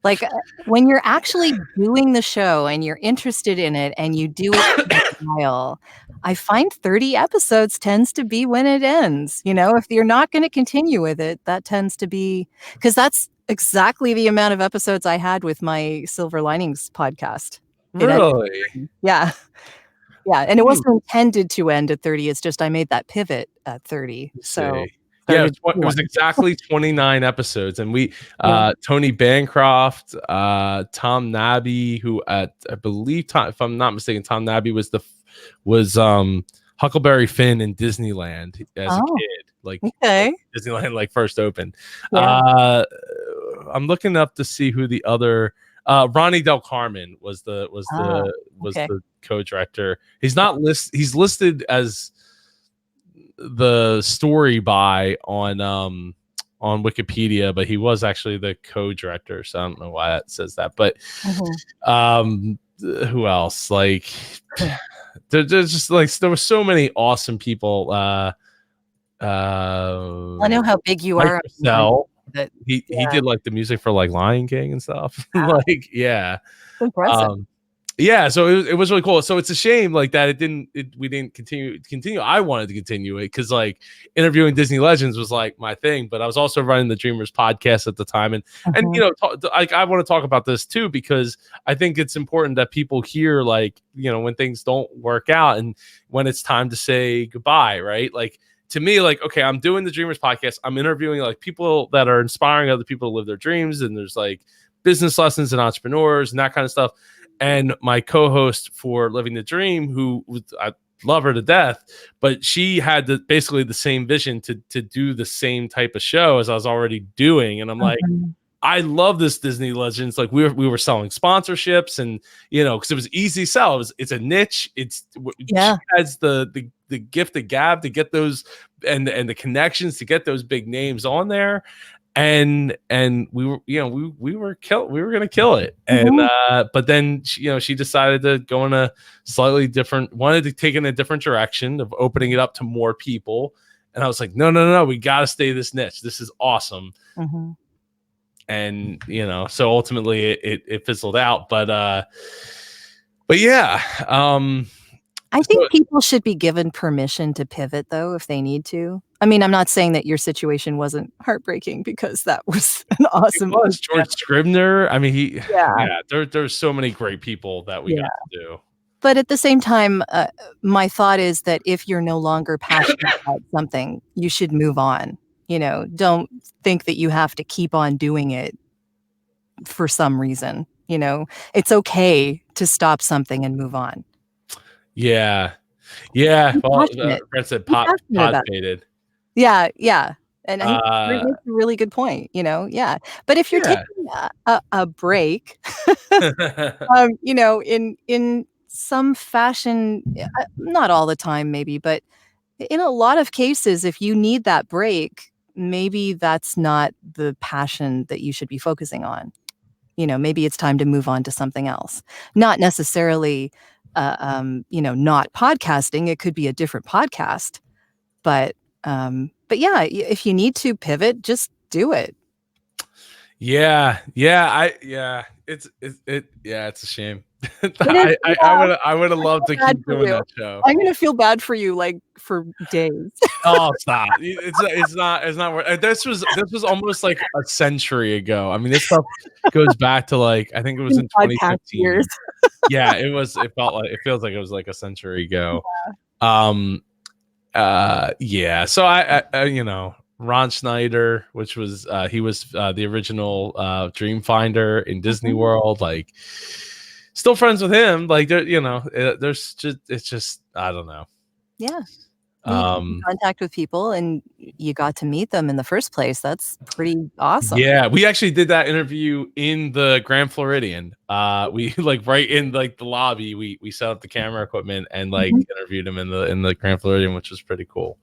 like when you're actually doing the show and you're interested in it and you do it for a while, I find 30 episodes tends to be when it ends. If you're not going to continue with it, that tends to be, because that's exactly the amount of episodes I had with my Silver Linings podcast. Really? Yeah. Yeah, and it wasn't intended to end at 30. It's just I made that pivot at 30. So yeah, it was exactly 29 episodes, and we Tony Bancroft, Tom Nabby, who I believe, if I'm not mistaken, Tom Nabby was Huckleberry Finn in Disneyland as a kid, like Disneyland like first opened. Yeah. I'm looking up to see who the other. Ronnie Del Carmen was the co-director. He's not he's listed as the story by on Wikipedia, but he was actually the co-director, so I don't know why that says that. But who else? Like there's just like there were so many awesome people. I know how big you are. He did like the music for like Lion King and stuff. Like impressive. So it was really cool. So it's a shame like that we didn't continue. I wanted to continue it because like interviewing Disney legends was like my thing, but I was also running the Dreamers podcast at the time, and I want to talk about this too because I think it's important that people hear like when things don't work out and when it's time to say goodbye, right? Like to me, like, okay, I'm doing the Dreamers podcast. I'm interviewing like people that are inspiring other people to live their dreams. And there's like business lessons and entrepreneurs and that kind of stuff. And my co-host for Living the Dream, I love her to death, but she had basically the same vision to do the same type of show as I was already doing. And I'm like, I love this Disney Legends. Like we were selling sponsorships and, cause it was easy sell. It's a niche. She has the gift of gab to get those and the connections to get those big names on there. And we were, we were going to kill it. And, but then, she decided to go in wanted to take in a different direction of opening it up to more people. And I was like, no, we got to stay this niche. This is awesome. And so ultimately it fizzled out, but yeah. I think people should be given permission to pivot though if they need to. I mean, I'm not saying that your situation wasn't heartbreaking because that was an awesome. It was George Scribner. I mean, there's so many great people that we got to do. But at the same time, my thought is that if you're no longer passionate about something, you should move on. Don't think that you have to keep on doing it for some reason. It's okay to stop something and move on. Yeah. Yeah. Be Well, passionate. Brett said Be pot passionate about it. faded. Yeah, yeah. And he Uh, makes a really good point, yeah. But if you're yeah. taking a break, in some fashion, not all the time maybe, but in a lot of cases, if you need that break, maybe that's not the passion that you should be focusing on. Maybe it's time to move on to something else. Not necessarily, not podcasting. It could be a different podcast, but yeah, if you need to pivot, just do it. Yeah. It's a shame. It is, I would have I loved feel to bad keep for doing you. that show. I'm gonna feel bad for you, like, for days. Oh, stop! It's not worth. This was almost like a century ago. I mean, this stuff goes back to like I think it was in Podcast years. 2015. Yeah, it was. It feels like it was like a century ago. Um. Yeah. So Ron Schneider, which was he was the original Dream Finder in Disney World. Like, still friends with him. Like, there's just it's just I don't know. Yeah. You keep in contact with people and you got to meet them in the first place. That's pretty awesome. Yeah, we actually did that interview in the Grand Floridian. We like right in like the lobby. We set up the camera equipment and like interviewed him in the Grand Floridian, which was pretty cool.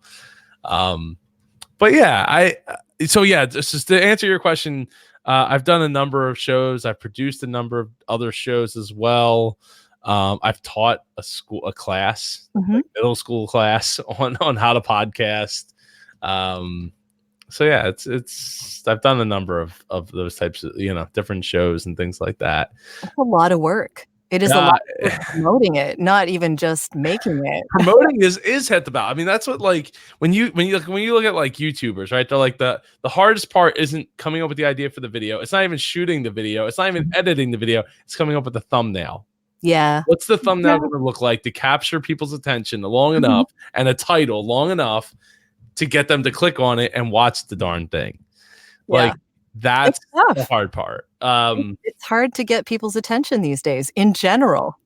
But yeah, just to answer your question, I've done a number of shows. I've produced a number of other shows as well. I've taught a class, like middle school class on how to podcast. So yeah, it's I've done a number of those types of different shows and things like that. It's a lot of work. It is a lot of work promoting it, not even just making it. Promoting is head to bow. I mean, that's what like when you look at like YouTubers, right? They're like the hardest part isn't coming up with the idea for the video. It's not even shooting the video. It's not even editing the video. It's coming up with the thumbnail. Yeah. What's the thumbnail going to look like to capture people's attention long enough and a title long enough to get them to click on it and watch the darn thing? Yeah. Like that's the hard part. It's hard to get people's attention these days in general.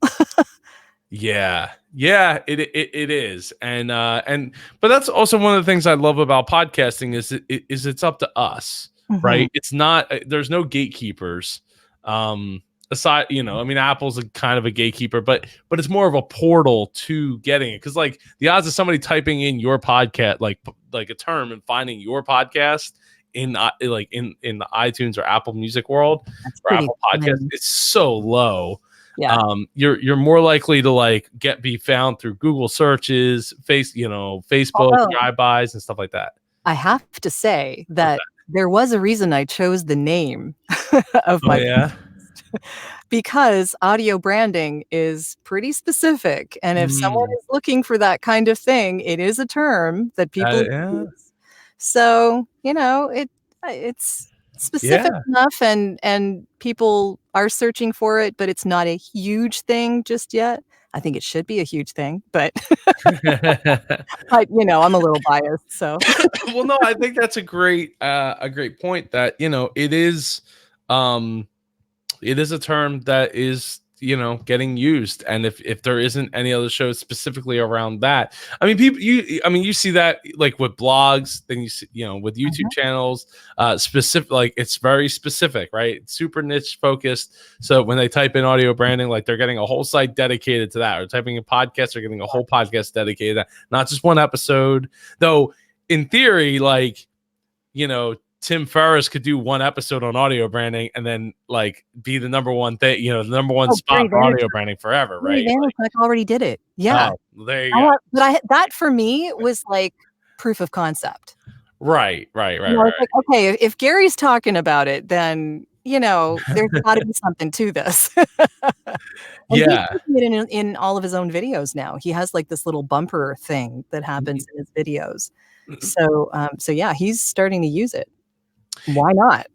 Yeah, it is. But that's also one of the things I love about podcasting is it's up to us, right? It's not, there's no gatekeepers. Aside, I mean, Apple's a kind of a gatekeeper, but it's more of a portal to getting it. Cause like the odds of somebody typing in your podcast, like a term and finding your podcast in the iTunes or Apple Music world or Apple Podcast, it's so low. Yeah. You're more likely to be found through Google searches, Facebook, drive-bys and stuff like that. I have to say that there was a reason I chose the name of my podcast. Because audio branding is pretty specific. And if someone is looking for that kind of thing, it is a term that people use. So, it's specific enough and people are searching for it, but it's not a huge thing just yet. I think it should be a huge thing, but I'm a little biased. So well, no, I think that's a great point that, it is a term that is, getting used. And if there isn't any other shows specifically around that, I mean, you see that like with blogs, then you see, with YouTube channels, specific, like it's very specific, right? It's super niche focused. So when they type in audio branding, like they're getting a whole site dedicated to that, or typing in podcast, they're getting a whole podcast dedicated to that, not just one episode. Though in theory, Tim Ferriss could do one episode on audio branding and then be the number one thing, the number one spot for audio branding forever, right? I already did it. Yeah. Oh, there you go. But that for me was like proof of concept. Right. Like, okay, if Gary's talking about it, then there's got to be something to this. He's doing it in all of his own videos now. He has like this little bumper thing that happens in his videos. So yeah, he's starting to use it. Why not?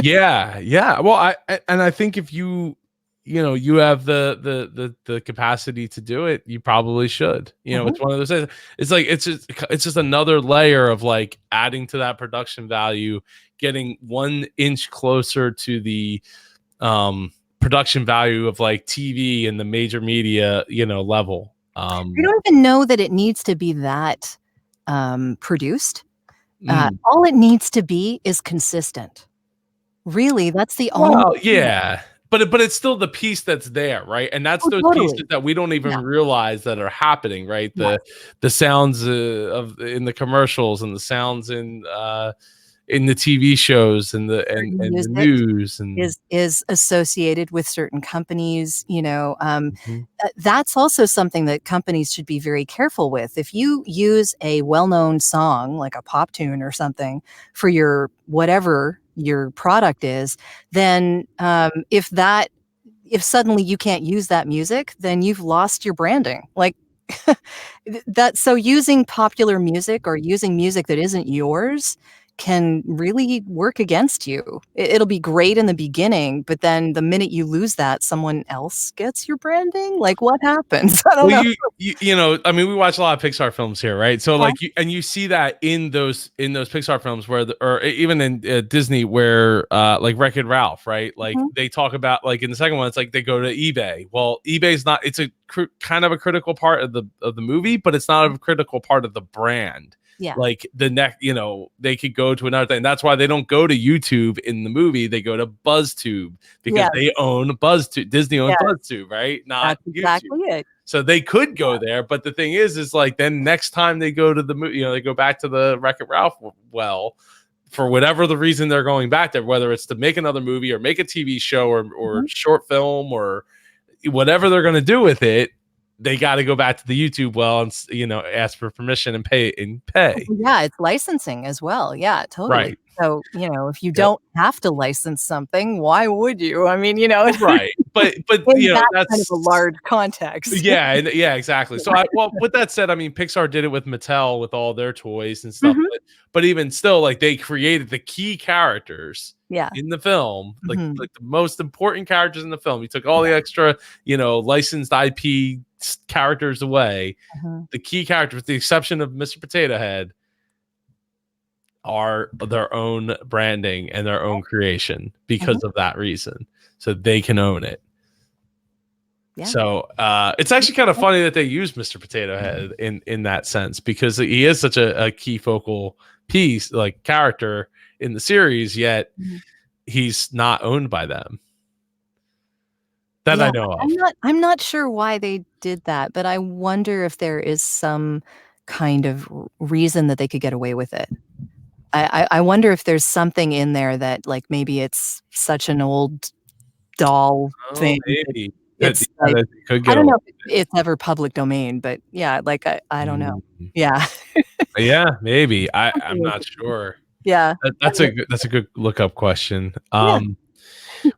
Yeah. Well, I think if you have the capacity to do it, you probably should. It's one of those things. It's like it's just another layer of adding to that production value, getting 1 inch closer to the production value of like TV and the major media, level. I don't even know that it needs to be that produced. All it needs to be is consistent. Really, that's the only Well, thing. yeah, but it's still the piece that's there, right? And that's Oh, those pieces totally. that we don't even Yeah. realize that are happening, right? Yeah. The sounds of in the commercials and the sounds in the TV shows and Certain and the music news and is associated with certain companies, Mhm. that's also something that companies should be very careful with. If you use a well-known song, like a pop tune or something, for your whatever your product is, then, if suddenly you can't use that music, then you've lost your branding. Like, so using popular music or using music that isn't yours can really work against you. It'll be great in the beginning, but then the minute you lose that, someone else gets your branding? Like, what happens? I don't Well, know. I mean, we watch a lot of Pixar films here, right? So, Yeah. like, you see that in those Pixar films where, or even in Disney, where like Wreck-It Ralph, right? Like Mhm. they talk about, like in the second one, it's like they go to eBay. Well, eBay's not. It's a kind of a critical part of the movie, but it's not a critical part of the brand. Yeah. Like the next, they could go to another thing. That's why they don't go to YouTube in the movie. They go to BuzzTube because Yeah. they own BuzzTube. Disney owns Yeah. BuzzTube, right? Not That's YouTube. exactly it. So they could go there, but the thing is like then next time they go to the movie, they go back to the Wreck-It Ralph well, for whatever the reason they're going back there, whether it's to make another movie or make a TV show or Mhm. short film or whatever they're going to do with it, they got to go back to the YouTube well and ask for permission and pay Yeah, it's licensing as well. Yeah, totally. Right. So, if you Yep. don't have to license something, why would you? I mean, Right. But in that kind of a that's large context. yeah, and yeah, exactly. So well, with that said, I mean, Pixar did it with Mattel with all their toys and stuff, Mhm. but even still, like they created the key characters Yeah. in the film, Mhm. like the most important characters in the film. You took all the extra, licensed IP characters away. Mhm. The key characters, with the exception of Mr. Potato Head, are their own branding and their own creation Mhm. because of that reason. So they can own it. Yeah. So it's actually kind of funny that they use Mr. Potato Head in that sense because he is such a key focal piece, like character in the series, yet Mhm. he's not owned by them that Yeah, I know of. I'm not sure why they did that, but I wonder if there is some kind of reason that they could get away with it. I wonder if there's something in there that, like, maybe it's such an old doll Oh, thing that maybe that, it's like, that they could I get don't away know if with it's ever public domain, but yeah, like, I don't know. it. Yeah. Yeah, maybe. I'm Something not interesting. sure. Yeah. That's a good look up question. Yeah.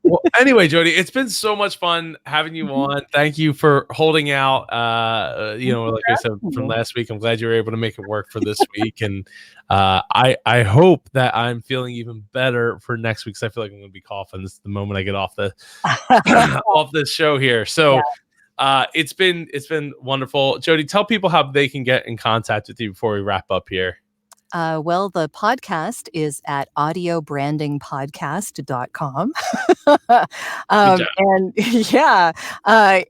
Well, anyway, Jody, it's been so much fun having you Mhm. on. Thank you for holding out. Thank you Like for I said asking from me. last week, I'm glad you were able to make it work for this week, and I hope that I'm feeling even better for next week. Because I feel like I'm going to be coughing this the moment I get off the off this show here. Yeah. So it's been wonderful, Jody. Tell people how they can get in contact with you before we wrap up here. Well, the podcast is at audiobrandingpodcast.com. Good job.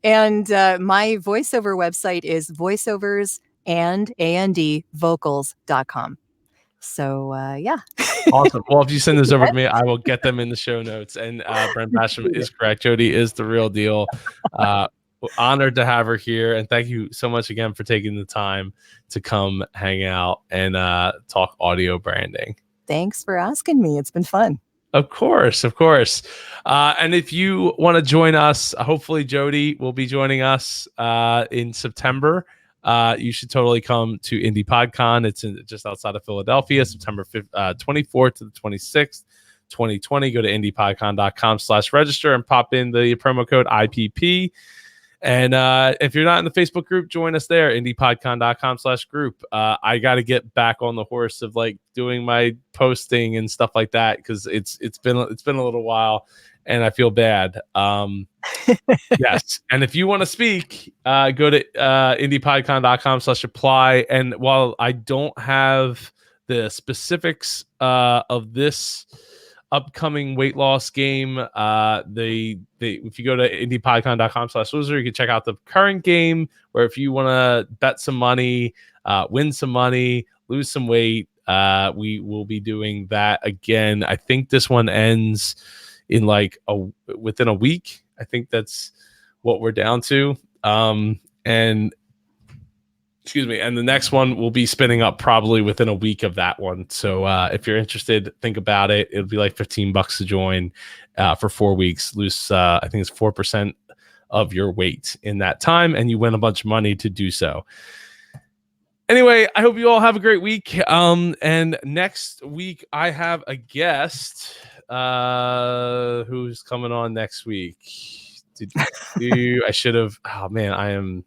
And yeah, my voiceover website is voiceoversandvocals.com. So, yeah. Awesome. Well, if you send this over to me, I will get them in the show notes. And Brent Basham Appreciate it. is correct. Jody is the real deal. Uh, Honored to have her here. And thank you so much again for taking the time to come hang out and talk audio branding. Thanks for asking me. It's been fun. Of course, of course. And if you want to join us, hopefully Jody will be joining us in September. You should totally come to Indie PodCon. It's just outside of Philadelphia, September 24th to the 26th, 2020. Go to indiepodcon.com/register and pop in the promo code IPP. And if you're not in the Facebook group, join us there, indiepodcon.com/group. I got to get back on the horse of like doing my posting and stuff like that because it's been a little while and I feel bad. Yes. And if you want to speak, go to indiepodcon.com/apply. And while I don't have the specifics of this upcoming weight loss game. If you go to indiepodcon.com/loser, you can check out the current game, where if you want to bet some money, win some money, lose some weight, we will be doing that again. I think this one ends in within a week. I think that's what we're down to. And excuse me. And the next one will be spinning up probably within a week of that one. So if you're interested, think about it. It'll be like $15 to join for 4 weeks. Lose, I think it's 4% of your weight in that time, and you win a bunch of money to do so. Anyway, I hope you all have a great week. And next week I have a guest who's coming on next week. I should have. Oh man, I am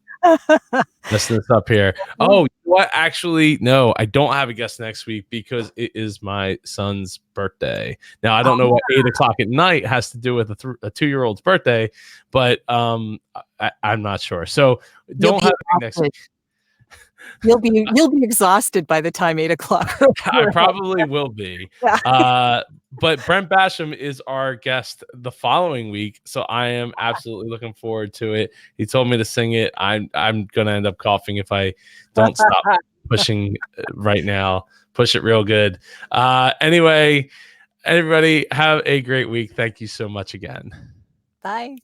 messing this up here. Oh, you know what? Actually, no, I don't have a guest next week because it is my son's birthday. Now, I don't know what 8:00 at night has to do with a 2-year-old's birthday, but I'm not sure. So don't have it next week. You'll be exhausted by the time 8:00. I probably will be. But Brent Basham is our guest the following week, so I am absolutely looking forward to it. He told me to sing it. I'm gonna end up coughing if I don't stop pushing right now. Push it real good. Anyway, everybody have a great week. Thank you so much again. Bye.